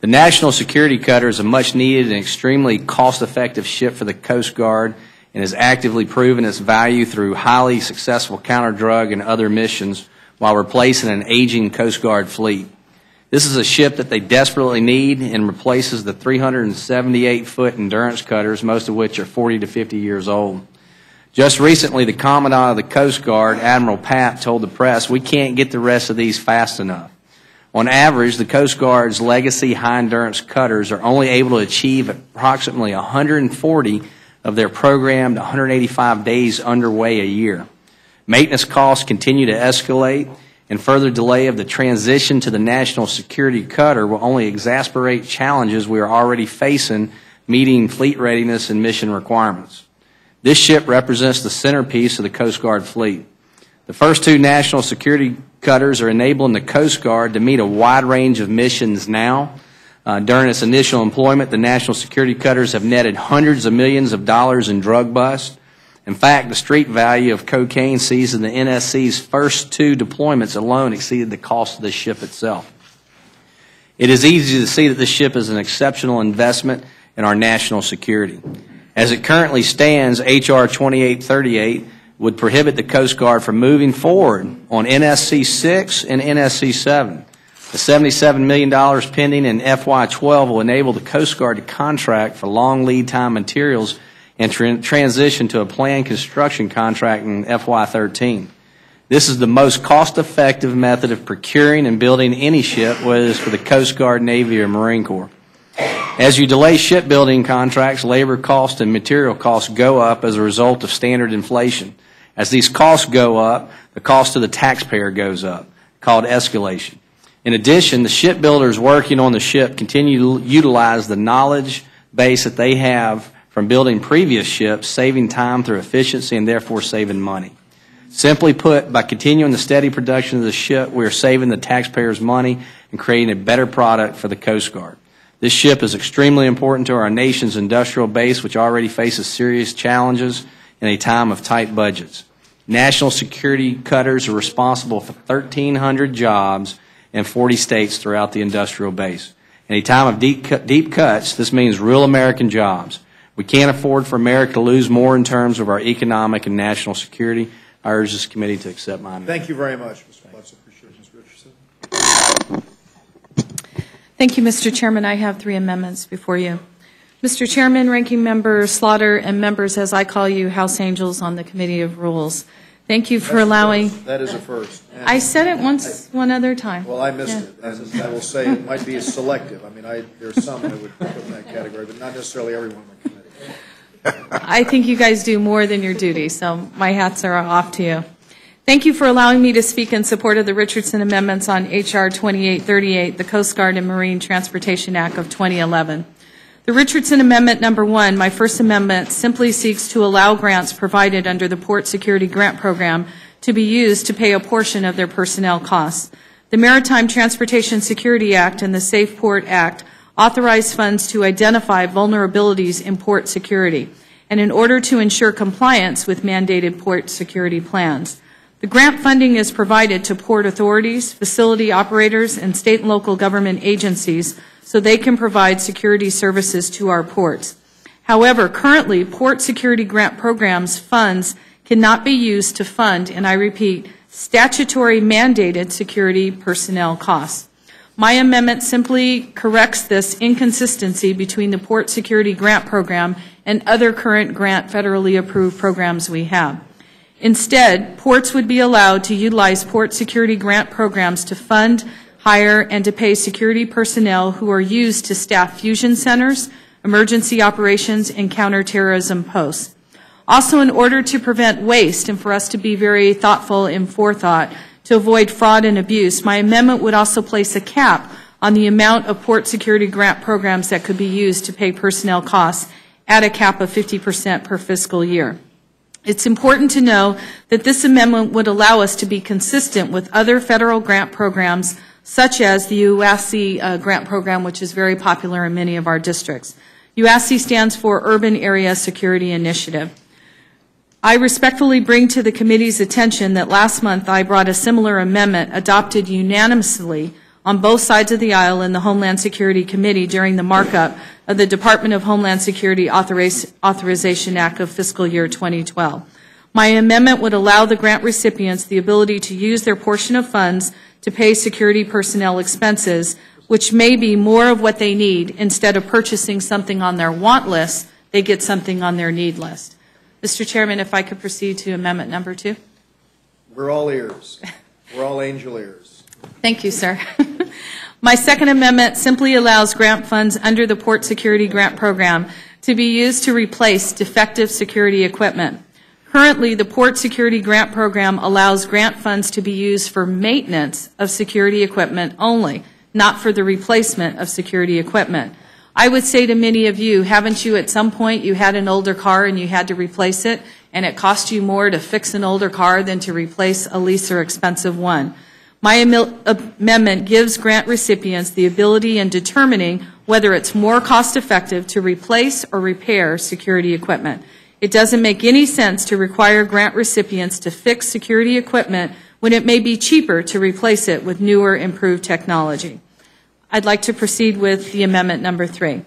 The National Security Cutter is a much-needed and extremely cost-effective ship for the Coast Guard and has actively proven its value through highly successful counter-drug and other missions while replacing an aging Coast Guard fleet. This is a ship that they desperately need and replaces the 378-foot endurance cutters, most of which are 40 to 50 years old. Just recently, the Commandant of the Coast Guard, Admiral Papp, told the press, "We can't get the rest of these fast enough." On average, the Coast Guard's legacy high-endurance cutters are only able to achieve approximately 140 of their programmed 185 days underway a year. Maintenance costs continue to escalate, and further delay of the transition to the National Security Cutter will only exacerbate challenges we are already facing meeting fleet readiness and mission requirements. This ship represents the centerpiece of the Coast Guard fleet. The first two National Security Cutters are enabling the Coast Guard to meet a wide range of missions now. During its initial employment, the National Security Cutters have netted hundreds of millions of dollars in drug busts. In fact, the street value of cocaine seized in the NSC's first two deployments alone exceeded the cost of the ship itself. It is easy to see that this ship is an exceptional investment in our national security. As it currently stands, H.R. 2838 would prohibit the Coast Guard from moving forward on NSC 6 and NSC 7. The $77 million pending in FY12 will enable the Coast Guard to contract for long lead time materials and transition to a planned construction contract in FY13. This is the most cost-effective method of procuring and building any ship, whether it's for the Coast Guard, Navy, or Marine Corps. As you delay shipbuilding contracts, labor costs and material costs go up as a result of standard inflation. As these costs go up, the cost to the taxpayer goes up, called escalation. In addition, the shipbuilders working on the ship continue to utilize the knowledge base that they have from building previous ships, saving time through efficiency and therefore saving money. Simply put, by continuing the steady production of the ship, we are saving the taxpayers money and creating a better product for the Coast Guard. This ship is extremely important to our nation's industrial base, which already faces serious challenges in a time of tight budgets. National Security Cutters are responsible for 1,300 jobs in 40 states throughout the industrial base. In a time of deep cuts, this means real American jobs. We can't afford for America to lose more in terms of our economic and national security. I urge this committee to accept my amendment. Thank you very much, Mr. Butts. Appreciate it. Ms. Richardson. Thank you, Mr. Chairman. I have three amendments before you. Mr. Chairman, Ranking Member Slaughter, and members, as I call you, House Angels on the Committee of Rules. Thank you for allowing. That is a first. And I said it one other time. Well, I missed it, and I will say it might be selective. I mean, there's some I would put in that category, but not necessarily everyone in the committee. I think you guys do more than your duty, so my hats are off to you. Thank you for allowing me to speak in support of the Richardson amendments on H.R. 2838, the Coast Guard and Marine Transportation Act of 2011. The Richardson Amendment Number 1, my first amendment, simply seeks to allow grants provided under the Port Security Grant Program to be used to pay a portion of their personnel costs. The Maritime Transportation Security Act and the Safe Port Act authorize funds to identify vulnerabilities in port security, and in order to ensure compliance with mandated port security plans. The grant funding is provided to port authorities, facility operators, and state and local government agencies so they can provide security services to our ports. However, currently, port security grant programs funds cannot be used to fund, and I repeat, statutory mandated security personnel costs. My amendment simply corrects this inconsistency between the Port Security Grant Program and other current grant federally approved programs we have. Instead, ports would be allowed to utilize port security grant programs to fund, hire, and to pay security personnel who are used to staff fusion centers, emergency operations, and counterterrorism posts. Also, in order to prevent waste and for us to be very thoughtful in forethought to avoid fraud and abuse, my amendment would also place a cap on the amount of port security grant programs that could be used to pay personnel costs at a cap of 50% per fiscal year. It's important to know that this amendment would allow us to be consistent with other federal grant programs, such as the UASC grant program, which is very popular in many of our districts. UASC stands for Urban Area Security Initiative. I respectfully bring to the committee's attention that last month I brought a similar amendment adopted unanimously on both sides of the aisle in the Homeland Security Committee during the markup of the Department of Homeland Security Authorization Act of fiscal year 2012. My amendment would allow the grant recipients the ability to use their portion of funds to pay security personnel expenses, which may be more of what they need. Instead of purchasing something on their want list, they get something on their need list. Mr. Chairman, if I could proceed to amendment number 2. We're all ears. We're all angel ears. Thank you, sir. My second amendment simply allows grant funds under the Port Security Grant Program to be used to replace defective security equipment. Currently, the Port Security Grant Program allows grant funds to be used for maintenance of security equipment only, not for the replacement of security equipment. I would say to many of you, haven't you at some point you had an older car and you had to replace it, and it cost you more to fix an older car than to replace a lease or expensive one? My amendment gives grant recipients the ability in determining whether it's more cost effective to replace or repair security equipment. It doesn't make any sense to require grant recipients to fix security equipment when it may be cheaper to replace it with newer, improved technology. I'd like to proceed with the amendment number 3.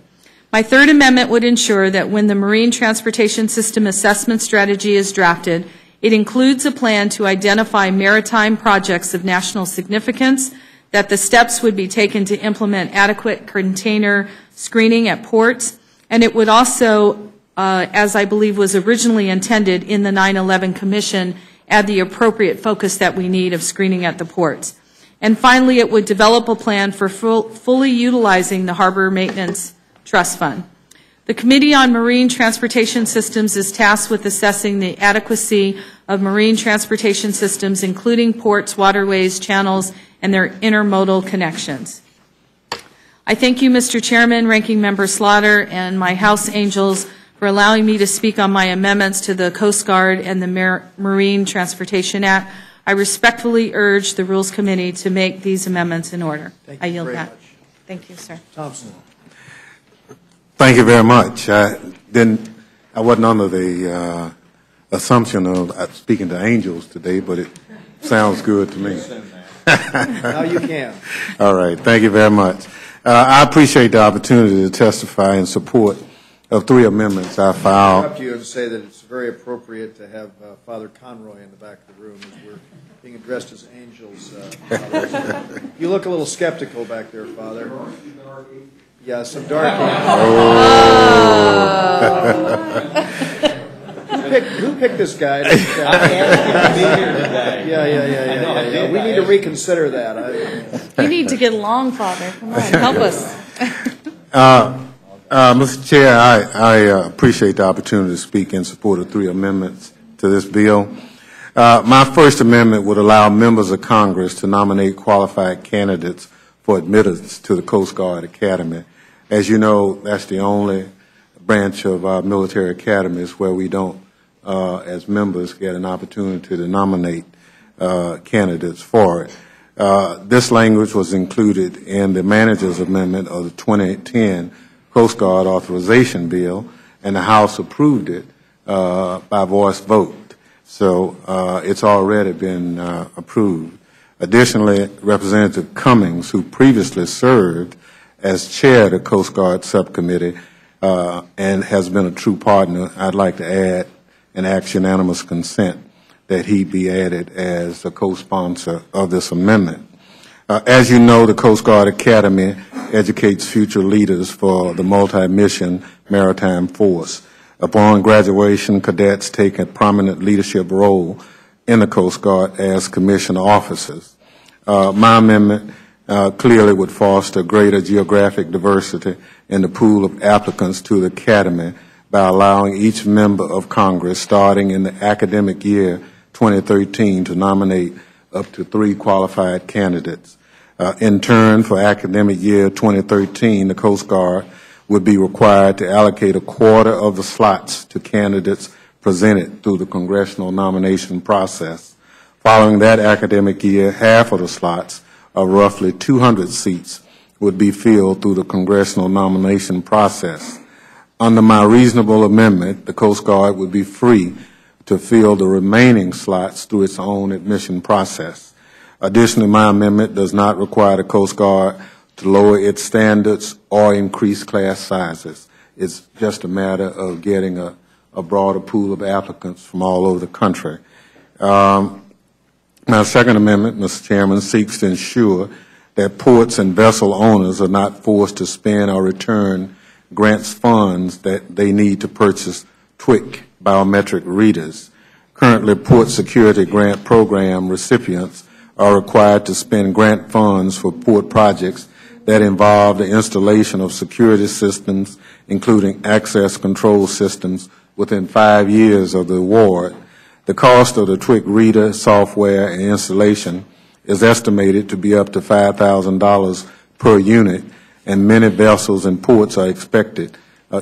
My third amendment would ensure that when the Marine Transportation System Assessment Strategy is drafted, it includes a plan to identify maritime projects of national significance, that the steps would be taken to implement adequate container screening at ports, and it would also, as I believe was originally intended in the 9/11 Commission, add the appropriate focus that we need of screening at the ports. And finally, it would develop a plan for fully utilizing the Harbor Maintenance Trust Fund. The Committee on Marine Transportation Systems is tasked with assessing the adequacy of marine transportation systems, including ports, waterways, channels, and their intermodal connections. I thank you, Mr. Chairman, Ranking Member Slaughter, and my House Angels for allowing me to speak on my amendments to the Coast Guard and the Marine Transportation Act. I respectfully urge the Rules Committee to make these amendments in order. I yield back. Thank you, sir. Thompson. Thank you very much. I wasn't under the assumption of speaking to angels today, but it sounds good to me. Now you can. All right. Thank you very much. I appreciate the opportunity to testify in support of 3 amendments I filed. I'll interrupt you and say that it's very appropriate to have Father Conroy in the back of the room as we're being addressed as angels. You look a little skeptical back there, Father. Yeah, some dark. Who picked this guy? Yeah. We need to reconsider that. You need to get along, Father. Come on, help us. Mr. Chair, I appreciate the opportunity to speak in support of 3 amendments to this bill. My first amendment would allow members of Congress to nominate qualified candidates for admittance to the Coast Guard Academy. As you know, that's the only branch of our military academies where we don't, as members, get an opportunity to nominate candidates for it. This language was included in the manager's amendment of the 2010 Coast Guard Authorization Bill, and the House approved it by voice vote. So it's already been approved. Additionally, Representative Cummings, who previously served as chair of the Coast Guard Subcommittee and has been a true partner, I'd like to add and ask unanimous consent that he be added as a co-sponsor of this amendment. As you know, the Coast Guard Academy educates future leaders for the multi-mission maritime force. Upon graduation, cadets take a prominent leadership role in the Coast Guard as commissioned officers. My amendment clearly would foster greater geographic diversity in the pool of applicants to the Academy by allowing each member of Congress, starting in the academic year 2013, to nominate up to 3 qualified candidates. In turn, for academic year 2013, the Coast Guard would be required to allocate a quarter of the slots to candidates presented through the congressional nomination process. Following that academic year, half of the slots, of roughly 200 seats, would be filled through the congressional nomination process. Under my reasonable amendment, the Coast Guard would be free to fill the remaining slots through its own admission process. Additionally, my amendment does not require the Coast Guard to lower its standards or increase class sizes. It's just a matter of getting a broader pool of applicants from all over the country. My second amendment, Mr. Chairman, seeks to ensure that ports and vessel owners are not forced to spend or return grants funds that they need to purchase TWIC biometric readers. Currently, Port Security Grant Program recipients are required to spend grant funds for port projects that involve the installation of security systems, including access control systems, within 5 years of the award. The cost of the TWIC reader software and installation is estimated to be up to $5,000 per unit, and many vessels and ports are expected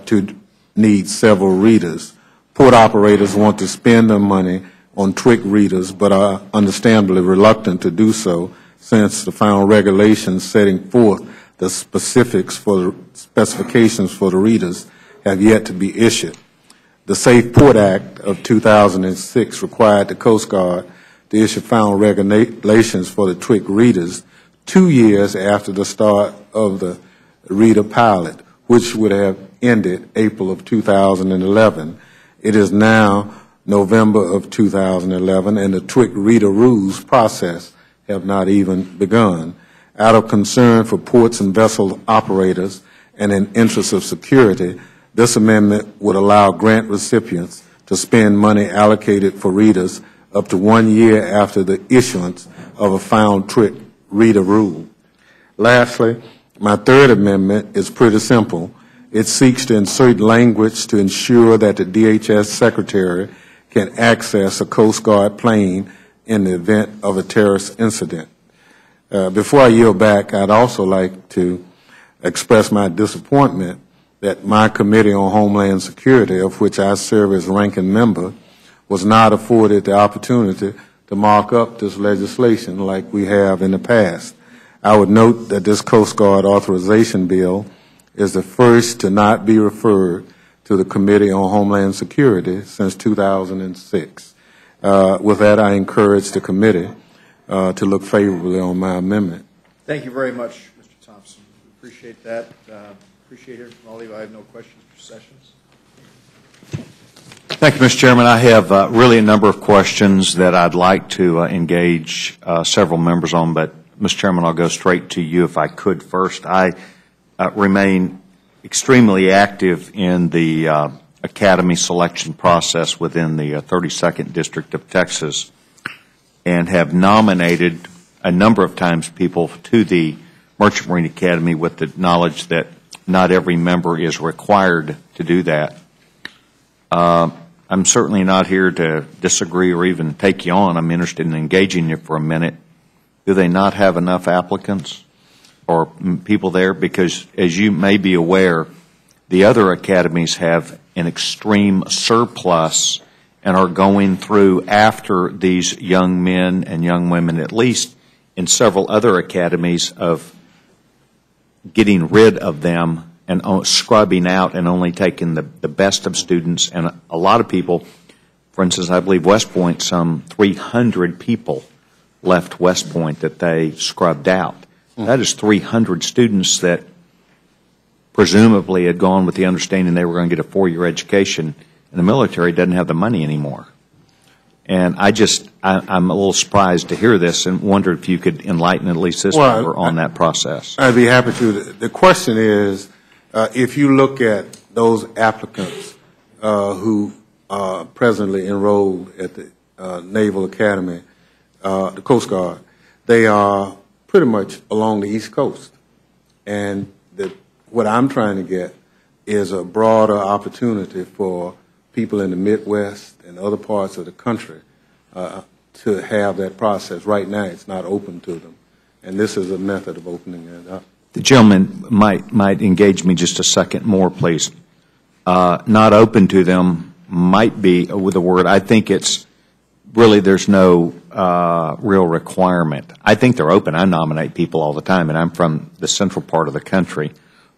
to need several readers. Port operators want to spend their money on TWIC readers, but are understandably reluctant to do so since the final regulations setting forth the specifications for the readers have yet to be issued. The Safe Port Act of 2006 required the Coast Guard to issue final regulations for the TWIC readers 2 years after the start of the reader pilot, which would have ended April of 2011. It is now November of 2011, and the TWIC reader rules process have not even begun. Out of concern for ports and vessel operators and in interest of security, this amendment would allow grant recipients to spend money allocated for readers up to 1 year after the issuance of a final TWIC reader rule. Lastly, my third amendment is pretty simple. It seeks to insert language to ensure that the DHS Secretary can access a Coast Guard plane in the event of a terrorist incident. Before I yield back, I'd also like to express my disappointment that my Committee on Homeland Security, of which I serve as ranking member, was not afforded the opportunity to mark up this legislation like we have in the past. I would note that this Coast Guard authorization bill is the first to not be referred to the Committee on Homeland Security since 2006. With that, I encourage the committee to look favorably on my amendment. Thank you very much, Mr. Thompson. Appreciate that. Appreciate hearing from all of you. I have no questions for Sessions. Thank you, Mr. Chairman. I have really a number of questions that I'd like to engage several members on, but, Mr. Chairman, I'll go straight to you if I could first. I remain extremely active in the Academy selection process within the 32nd District of Texas and have nominated a number of times people to the Merchant Marine Academy with the knowledge that not every member is required to do that. I'm certainly not here to disagree or even take you on. I'm interested in engaging you for a minute. Do they not have enough applicants or people there? Because, as you may be aware, the other academies have an extreme surplus and are going through after these young men and young women, at least in several other academies, of getting rid of them and scrubbing out and only taking the best of students. And a lot of people, for instance, I believe West Point, some 300 people left West Point that they scrubbed out. That is 300 students that presumably had gone with the understanding they were going to get a 4-year education, and the military doesn't have the money anymore. And I'm a little surprised to hear this and wonder if you could enlighten at least this member on that process. I'd be happy to. The question is, if you look at those applicants who are presently enrolled at the Naval Academy, the Coast Guard, they are pretty much along the East Coast. And what I'm trying to get is a broader opportunity for people in the Midwest and other parts of the country to have that process. Right now, it's not open to them, and this is a method of opening it up. The gentleman might engage me just a second more, please. Not open to them might be with a word. I think it's really there's no real requirement. I think they're open. I nominate people all the time, and I'm from the central part of the country.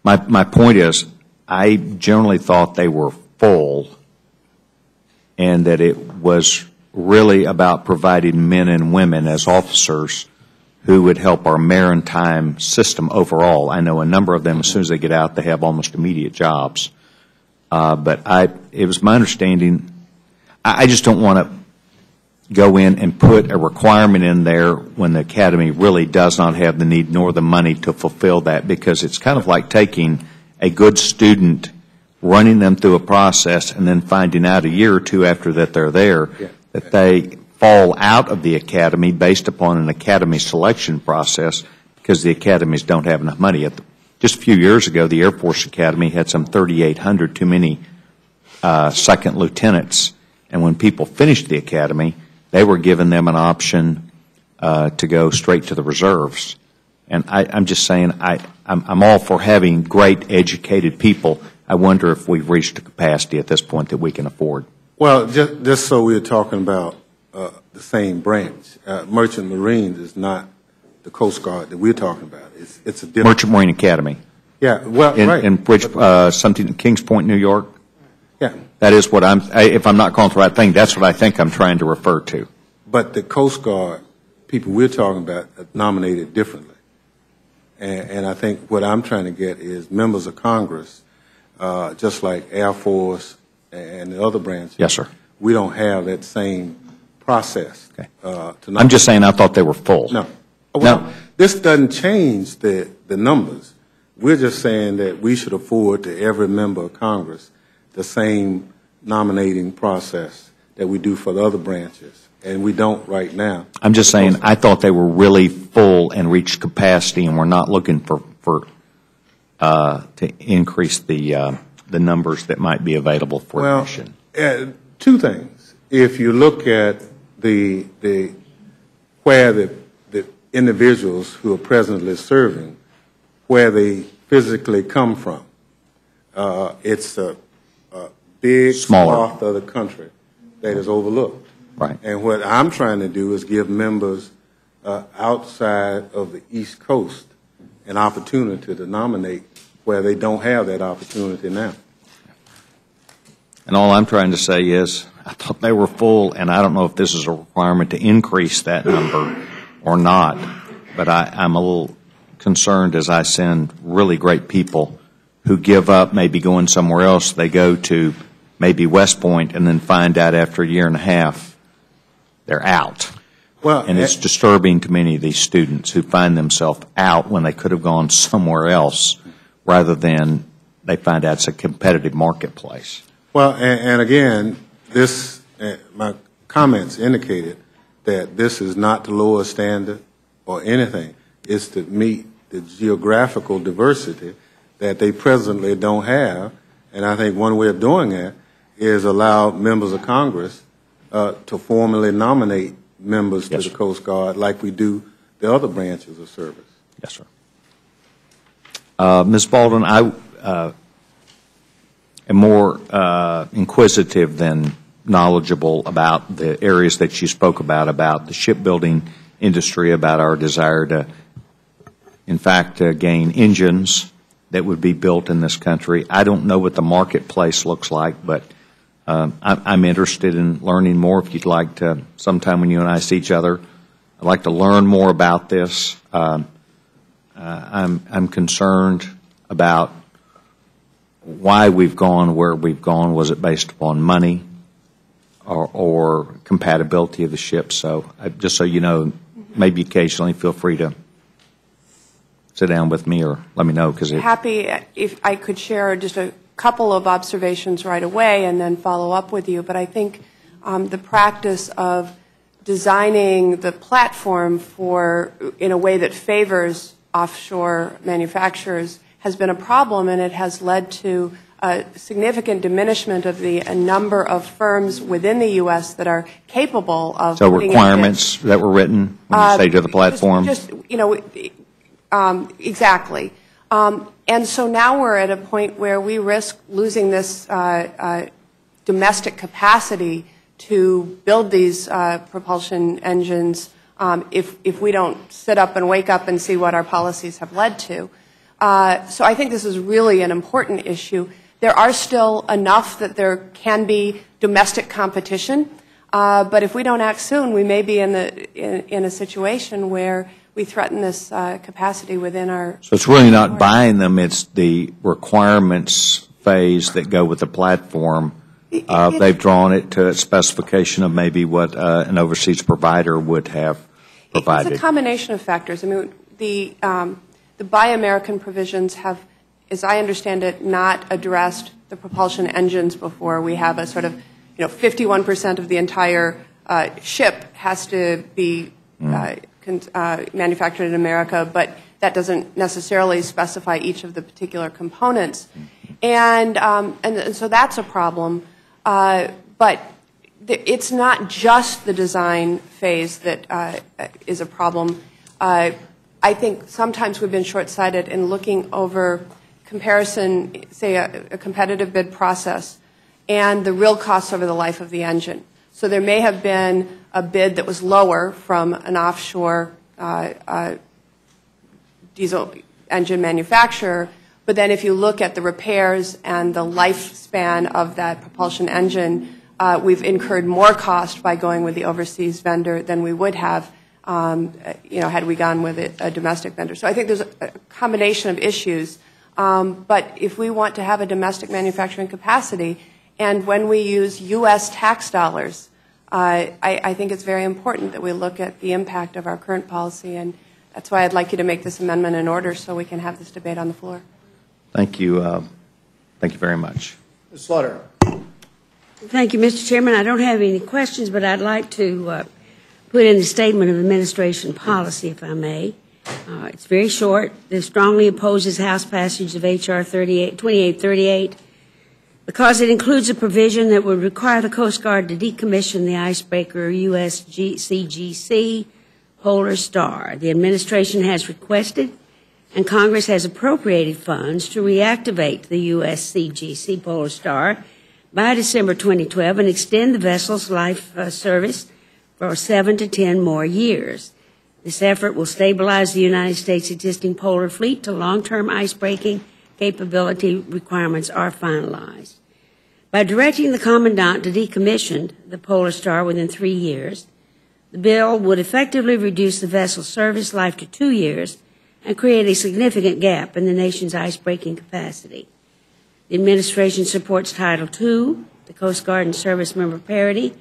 My point is, I generally thought they were full, and that it was really about providing men and women as officers who would help our maritime system overall. I know a number of them, as soon as they get out, they have almost immediate jobs. But it was my understanding, I just don't want to go in and put a requirement in there when the Academy really does not have the need nor the money to fulfill that, because it's kind of like taking a good student, running them through a process, and then finding out a year or two after that they're there that they fall out of the Academy based upon an Academy selection process because the academies don't have enough money. Just a few years ago, the Air Force Academy had some 3,800 too many second lieutenants, and when people finished the Academy, they were giving them an option to go straight to the reserves. And I'm just saying, I'm all for having great educated people. I wonder if we've reached a capacity at this point that we can afford. Well, just so we're talking about the same branch, Merchant Marines is not the Coast Guard that we're talking about. It's a different Merchant Marine Academy. Yeah, well, right. In which something Kings Point, New York. Yeah. That is what if I'm not calling it the right thing, that's what I think I'm trying to refer to. But the Coast Guard people we're talking about are nominated differently. And I think what I'm trying to get is members of Congress, just like Air Force and the other branches. Yes, sir. We don't have that same process. Okay. I'm just saying I thought they were full. No. Well, this doesn't change the numbers. We're just saying that we should afford to every member of Congress the same nominating process that we do for the other branches, and we don't right now. I'm just saying I thought they were really full and reached capacity, and we're not looking for to increase the numbers that might be available for admission. Two things. If you look at where the individuals who are presently serving, where they physically come from, it's a big swath of the country that is overlooked. Right. And what I'm trying to do is give members outside of the East Coast an opportunity to nominate where they don't have that opportunity now. And all I'm trying to say is I thought they were full, and I don't know if this is a requirement to increase that number or not, but I'm a little concerned as I send really great people who give up maybe going somewhere else. They go to maybe West Point and then find out after a year and a half they're out. Well, and it's disturbing to many of these students who find themselves out when they could have gone somewhere else rather than they find out it's a competitive marketplace. Well, and again, my comments indicated that this is not to lower standard or anything. It's to meet the geographical diversity that they presently don't have. And I think one way of doing that is allow members of Congress to formally nominate members to the Coast Guard like we do the other branches of service. Yes, sir. Ms. Baldwin, I am more inquisitive than knowledgeable about the areas that you spoke about the shipbuilding industry, about our desire to, in fact, gain engines that would be built in this country. I don't know what the marketplace looks like, but I'm interested in learning more. If you'd like to, sometime when you and I see each other, I'd like to learn more about this. I'm concerned about why we've gone where we've gone. Was it based upon money? or compatibility of the ship. So just so you know, maybe occasionally feel free to sit down with me or let me know. Happy if I could share just a couple of observations right away and then follow up with you. But I think the practice of designing the platform in a way that favors offshore manufacturers has been a problem, and it has led to a significant diminishment of the number of firms within the U.S. that are capable of So requirements that were written when you say to the platform? Exactly. And so now we're at a point where we risk losing this domestic capacity to build these propulsion engines if we don't sit up and wake up and see what our policies have led to. So I think this is really an important issue. There are still enough that there can be domestic competition, but if we don't act soon, we may be in a situation where we threaten this capacity within our... So it's really not buying them, it's the requirements phase that go with the platform. They've drawn it to a specification of maybe what an overseas provider would have provided. It's a combination of factors. I mean, the Buy American provisions have, as I understand it, not addressed the propulsion engines before. We have a sort of, 51% of the entire ship has to be manufactured in America, but that doesn't necessarily specify each of the particular components. And so that's a problem. But it's not just the design phase that is a problem. I think sometimes we've been short-sighted in looking over comparison, say a competitive bid process, and the real costs over the life of the engine. So there may have been a bid that was lower from an offshore diesel engine manufacturer, but then if you look at the repairs and the lifespan of that propulsion engine, we've incurred more cost by going with the overseas vendor than we would have had we gone with a domestic vendor. So I think there's a combination of issues. But if we want to have a domestic manufacturing capacity, and when we use U.S. tax dollars, I think it's very important that we look at the impact of our current policy, and that's why I'd like you to make this amendment in order so we can have this debate on the floor. Thank you. Thank you very much. Ms. Slaughter. Thank you, Mr. Chairman. I don't have any questions, but I'd like to put in a statement of administration policy, if I may. It's very short. This strongly opposes House passage of H.R. 2838 because it includes a provision that would require the Coast Guard to decommission the icebreaker USCGC Polar Star. The administration has requested and Congress has appropriated funds to reactivate the USCGC Polar Star by December 2012 and extend the vessel's life service for 7 to 10 more years. This effort will stabilize the United States' existing polar fleet till long-term ice-breaking capability requirements are finalized. By directing the Commandant to decommission the Polar Star within 3 years, the bill would effectively reduce the vessel's service life to 2 years and create a significant gap in the nation's ice-breaking capacity. The administration supports Title II, the Coast Guard and service member parity,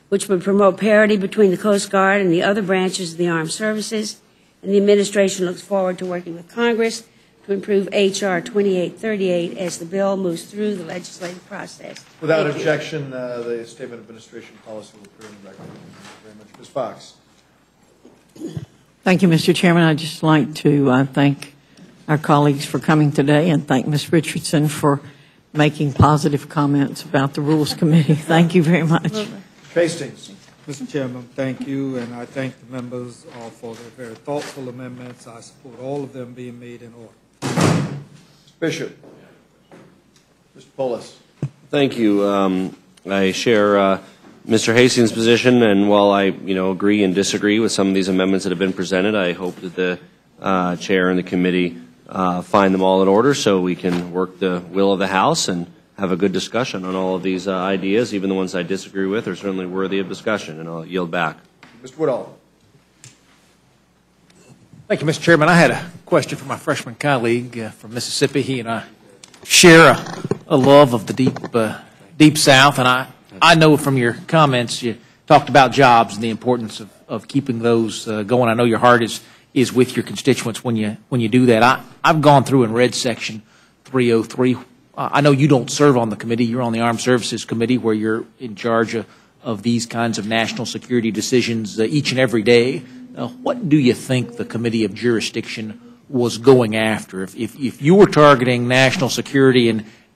which would promote parity between the Coast Guard and the other branches of the armed services, and the administration looks forward to working with Congress to improve H.R. 2838 as the bill moves through the legislative process. Without objection, the statement of administration policy will appear in the record. Thank you very much. Ms. Fox. Thank you, Mr. Chairman. I'd just like to thank our colleagues for coming today and thank Ms. Richardson for making positive comments about the Rules Committee. Thank you very much. Hastings. Mr. Chairman, thank you, and I thank the members for their very thoughtful amendments. I support all of them being made in order. Bishop. Mr. Polis. Thank you. I share Mr. Hastings' position, and while I agree and disagree with some of these amendments that have been presented, I hope that the chair and the committee find them all in order so we can work the will of the House and have a good discussion on all of these ideas. Even the ones I disagree with are certainly worthy of discussion, and I'll yield back. Mr. Woodall. Thank you, Mr. Chairman. I had a question for my freshman colleague from Mississippi. He and I share a love of the deep South, and I I know from your comments, you talked about jobs and the importance of keeping those going. I know your heart is with your constituents when you do that. I've gone through and read Section 303. I know you don't serve on the committee. You're on the Armed Services Committee, where you're in charge of these kinds of national security decisions each and every day. What do you think the Committee of Jurisdiction was going after? If you were targeting national security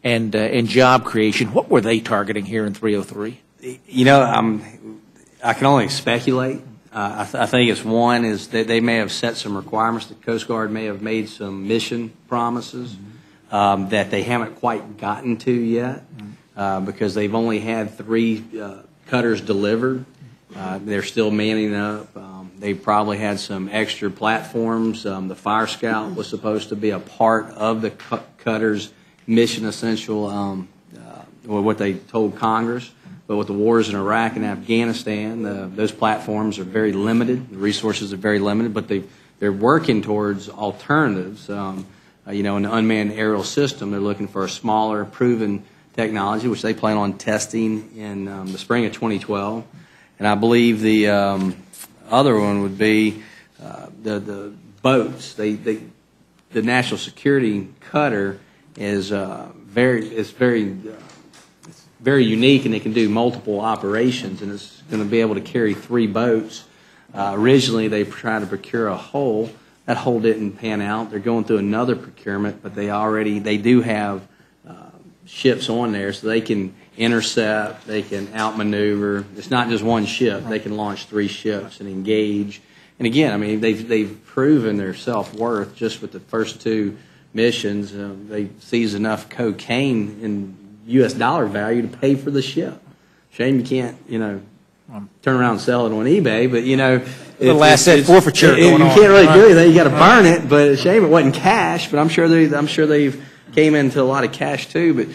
and job creation, what were they targeting here in 303? You know, I can only speculate. I think it's one is that they may have set some requirements. The Coast Guard may have made some mission promises that they haven't quite gotten to yet because they've only had 3 cutters delivered. They're still manning up. They probably had some extra platforms. The Fire Scout was supposed to be a part of the cutter's mission essential, or what they told Congress. But with the wars in Iraq and Afghanistan, those platforms are very limited. The resources are very limited, but they're working towards alternatives. You know, in the unmanned aerial system, they're looking for a smaller, proven technology, which they plan on testing in the spring of 2012. And I believe the other one would be the boats. The national security cutter is very unique, and it can do multiple operations, and it's going to be able to carry 3 boats. Originally, they tried to procure a hull. That hull didn't pan out. They're going through another procurement, but they do have ships on there, so they can intercept, they can outmaneuver. It's not just one ship. They can launch 3 ships and engage. And again, I mean, they've proven their self-worth just with the first 2 missions. They seized enough cocaine in U.S. dollar value to pay for the ship. Shame you can't, you know, turn around and sell it on eBay, but, you know. Little asset forfeiture going on. You can't really do anything. You got to burn it, but it's a shame it wasn't cash, but I'm sure they've came into a lot of cash too. But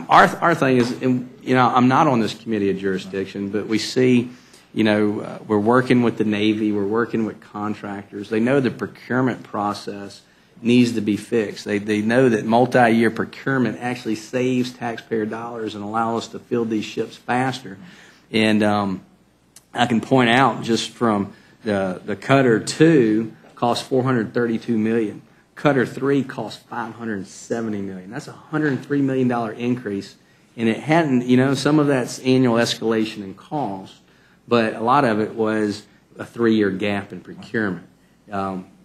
our thing is, you know, I'm not on this committee of jurisdiction, but we see, you know, we're working with the Navy, we're working with contractors. They know the procurement process needs to be fixed. They know that multi-year procurement actually saves taxpayer dollars and allows us to fill these ships faster. And I can point out just from the Cutter 2 cost $432 million. Cutter 3 cost $570 million. That's a $103 million increase. And it hadn't, you know, some of that's annual escalation in cost, but a lot of it was a 3-year gap in procurement.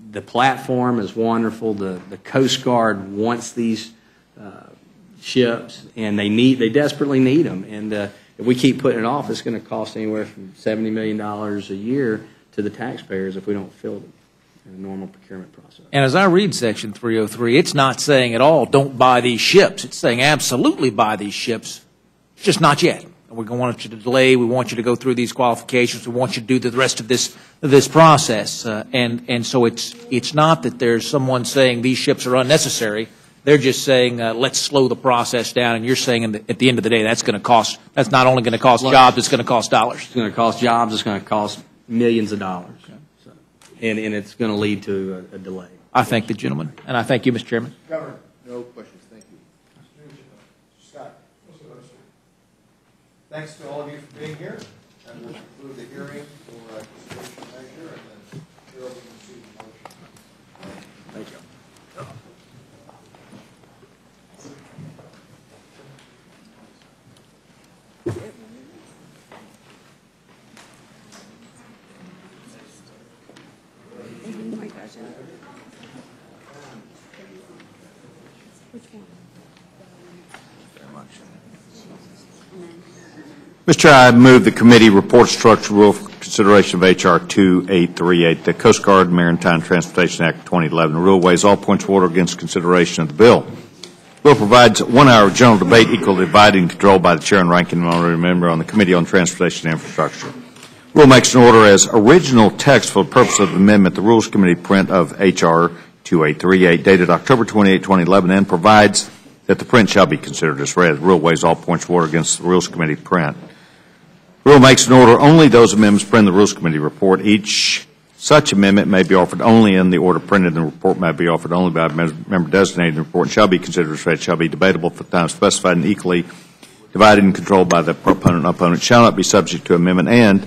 The platform is wonderful. The Coast Guard wants these ships, and they desperately need them. And if we keep putting it off, it's going to cost anywhere from $70 million a year to the taxpayers if we don't fill them in a normal procurement process. And as I read Section 303, it's not saying at all, don't buy these ships. It's saying absolutely buy these ships, just not yet. We want you to delay. We want you to go through these qualifications. We want you to do the rest of this process. And so it's not that there's someone saying these ships are unnecessary. They're just saying let's slow the process down. And you're saying at the end of the day that's not only going to cost jobs, it's going to cost dollars. It's going to cost jobs. It's going to cost millions of dollars. Okay. So, and it's going to lead to a delay. I thank the gentleman, and I thank you, Mr. Chairman. Governor, no questions. Thank you. Scott. Thanks to all of you for being here. And we'll conclude the hearing for consideration measure, and then Cheryl will receive the motion. Thank you. Mr. Chair, I move the committee report structure rule for consideration of H.R. 2838, the Coast Guard Maritime Transportation Act of 2011. The rule weighs all points of order against consideration of the bill. The bill provides 1 hour of general debate equally divided and controlled by the chair and ranking member on the Committee on Transportation and Infrastructure. The rule makes an order as original text for the purpose of the amendment, the Rules Committee print of H.R. 2838, dated October 28, 2011, and provides that the print shall be considered as read. The rule weighs all points of order against the Rules Committee print. The rule makes an order only those amendments printed in the Rules Committee report. Each such amendment may be offered only in the order printed, and the report may be offered only by a member designated in the report and shall be considered as read, shall be debatable for the time specified and equally divided and controlled by the proponent and opponent, shall not be subject to amendment and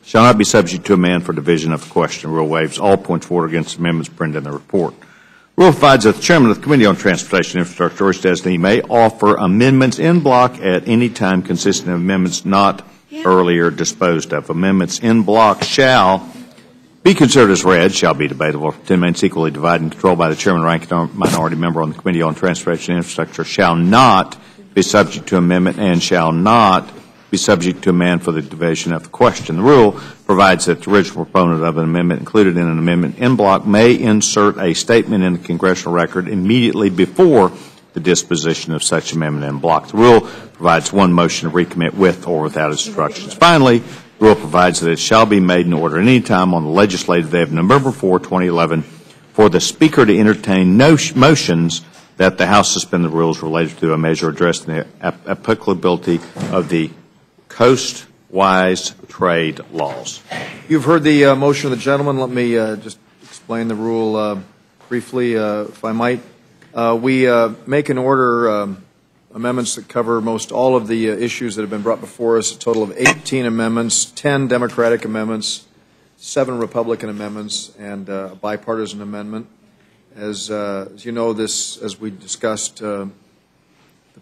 shall not be subject to amendment for division of the question. The rule waives all points of order against amendments printed in the report. The rule provides that the chairman of the Committee on Transportation, Infrastructure, or his designee may offer amendments in block at any time consisting of amendments not earlier disposed of. Amendments in block shall be considered as read, shall be debatable for 10 minutes, equally divided and controlled by the chairman, ranking minority member on the Committee on Transportation and Infrastructure, shall not be subject to amendment and shall not be subject to amend for the division of the question. The rule provides that the original proponent of an amendment included in an amendment in block may insert a statement in the congressional record immediately before the disposition of such amendment in block. The rule provides one motion to recommit with or without instructions. Finally, the rule provides that it shall be made in order at any time on the legislative day of November 4, 2011, for the Speaker to entertain no motions that the House suspend the rules related to a measure addressing the applicability of the coast-wise trade laws. You've heard the motion of the gentleman. Let me just explain the rule briefly, if I might. We make in order amendments that cover most all of the issues that have been brought before us, a total of 18 amendments, 10 Democratic amendments, 7 Republican amendments, and a bipartisan amendment. As you know, this, as we discussed, the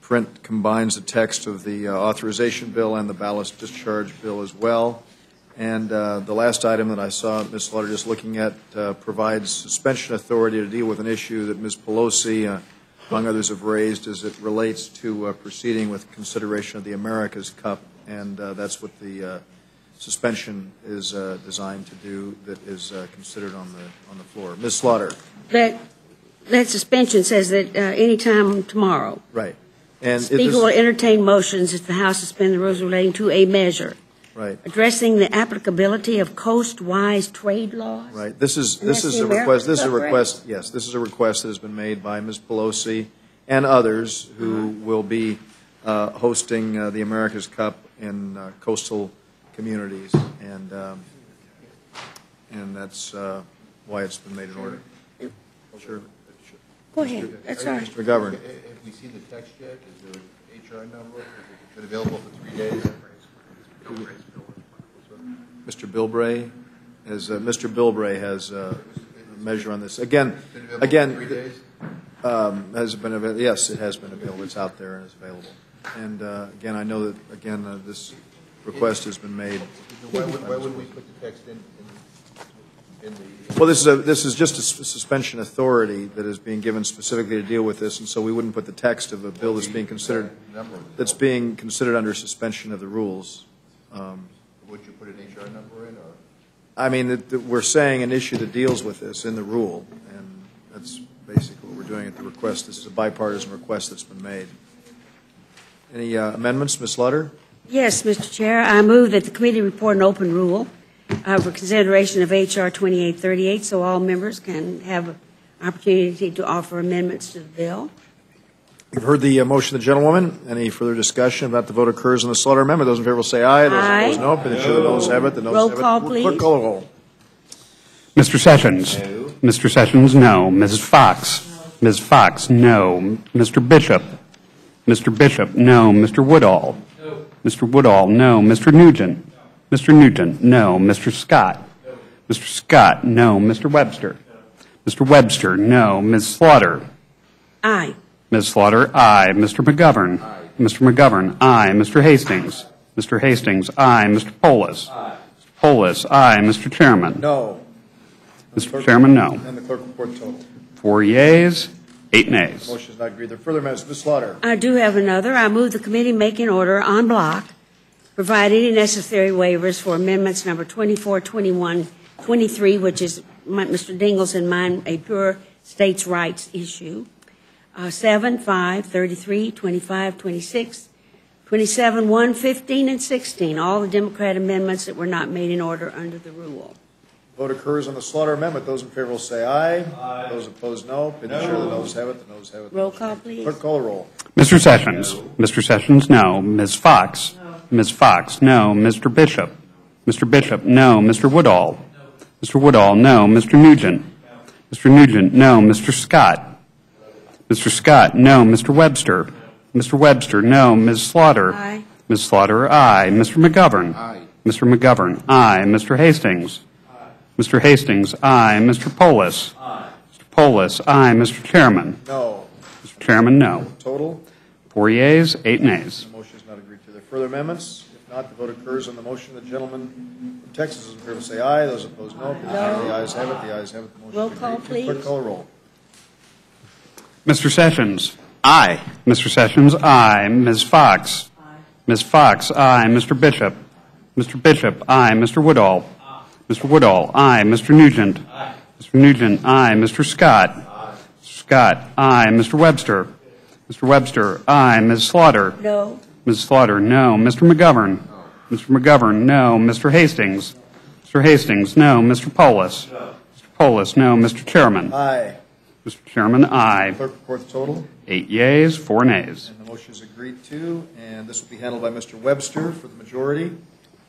print combines the text of the authorization bill and the ballast discharge bill as well. And the last item that I saw Ms. Slaughter just looking at provides suspension authority to deal with an issue that Ms. Pelosi, among others, have raised as it relates to proceeding with consideration of the America's Cup, and that's what the suspension is designed to do that is considered on the floor. Ms. Slaughter. That suspension says that any time tomorrow. Right. And the Speaker will entertain motions if the House suspend the rules relating to a measure. Right. Addressing the applicability of coast-wise trade laws. Right. This is a request. This is a request. Yes, this is a request that has been made by Ms. Pelosi and others who will be hosting the America's Cup in coastal communities, and that's why it's been made in order. Sure. Go ahead. That's all right. Mr. McGovern. Have we seen the text yet? Is there an HR number? Has it been available for 3 days? Mr. Bilbray has a measure on this. Again, has it been available? Yes, it has been available. It's out there and it's available. And again, I know that this request has been made. Why wouldn't we put the text in the? Well, this is just a suspension authority that is being given specifically to deal with this, and so we wouldn't put the text of a bill that's being considered under suspension of the rules. Would you put an HR number in, or? I mean, we're saying an issue that deals with this in the rule, and that's basically what we're doing at the request. This is a bipartisan request that's been made. Any amendments, Ms. Slaughter? Yes, Mr. Chair. I move that the committee report an open rule for consideration of H.R. 2838 so all members can have an opportunity to offer amendments to the bill. You've heard the motion of the gentlewoman. Any further discussion about the vote occurs on the Slaughter amendment? Those in favor will say aye. Those opposed, no. But ensure the noes have it. The noes roll have call, it. please. Clerk, call the roll. Mr. Sessions. No. Mr. Sessions, no. Mrs. Fox. No. Ms. Fox, no. Mr. Bishop. Mr. Bishop, no. Mr. Woodall. No. Mr. Woodall, no. Mr. Nugent. No. Mr. Nugent, no. Mr. Scott. No. Mr. Scott, no. Mr. Webster. No. Mr. Webster, no. Ms. Slaughter. Aye. Ms. Slaughter, aye. Mr. McGovern. Aye. Mr. McGovern, aye. Mr. Hastings. Mr. Hastings, aye. Mr. Polis. Aye. Mr. Polis, aye. Mr. Chairman. No. Mr. Chairman, no. And the clerk report total. 4 yeas, 8 nays. The motion is not agreed. There are further amendments. Ms. Slaughter. I do have another. I move the committee make an order en bloc, provide any necessary waivers for amendments number 24, 21, 23, which is Mr. Dingell's and mine, a pure states' rights issue. 7, 5, 33, 25, 26, 27, 1, 15, and 16, all the Democrat amendments that were not made in order under the rule. Vote occurs on the Slaughter amendment. Those in favor will say aye. Aye. Those opposed, no. Be sure the noes have it. The noes have it. Roll call, please. Clerk, call the roll. Mr. Sessions. No. Mr. Sessions, no. Ms. Fox. No. Ms. Fox, no. Mr. Bishop. Mr. Bishop, no. Mr. Woodall. No. Mr. Woodall, no. Mr. Nugent. No. Mr. Nugent, no. Mr. Scott. Mr. Scott, no. Mr. Webster. Mr. Webster, no. Ms. Slaughter? Aye. Ms. Slaughter, aye. Mr. McGovern? Aye. Mr. McGovern, aye. Mr. Hastings? Aye. Mr. Hastings, aye. Mr. Polis? Aye. Mr. Polis, aye. Mr. Chairman? No. Mr. Chairman, no. Total? 4 yeas, 8 nays. The motion is not agreed to. Are there further amendments? If not, the vote occurs on the motion. The gentleman from Texas is in favor, say aye. Those opposed, no. The ayes have it. The ayes have it. The motion Roll is call, agreed to. please. Clerk, call the roll. Mr. Sessions? Aye. Mr. Sessions, aye. Ms. Fox? Aye. Ms. Fox, aye. Mr. Bishop? Mr. Bishop, aye. Mr. Woodall? Aye. Mr. Woodall, aye. Mr. Nugent? Aye. Mr. Nugent, aye. Mr. Scott? Aye. Mr. Scott, aye. Mr. Webster? Mr. Webster, aye. Ms. Slaughter? No. Ms. Slaughter, no. Mr. McGovern? No. Mr. McGovern, no. Mr. Hastings? Mr. Hastings, no. Mr. Polis? No. Mr. Polis, no. Mr. Chairman? Aye. Mr. Chairman, aye. Clerk, report the total. 8 yeas, 4 nays. And the motion is agreed to, and this will be handled by Mr. Webster for the majority.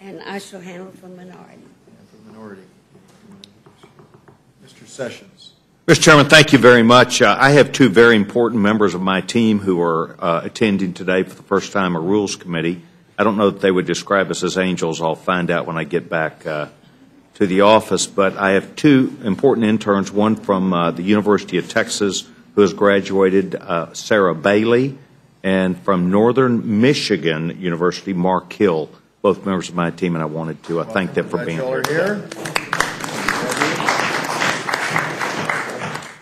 And I shall handle it for the minority. And for the minority. Mr. Sessions. Mr. Chairman, thank you very much. I have two very important members of my team who are attending today for the first time a Rules Committee. I don't know that they would describe us as angels. I'll find out when I get back to the office. But I have two important interns, one from the University of Texas who has graduated, Sarah Bailey, and from Northern Michigan University, Mark Hill, both members of my team, and I wanted to thank them for being here.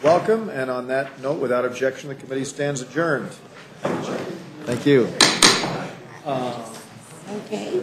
Welcome, and on that note, without objection, the committee stands adjourned. Thank you. Okay.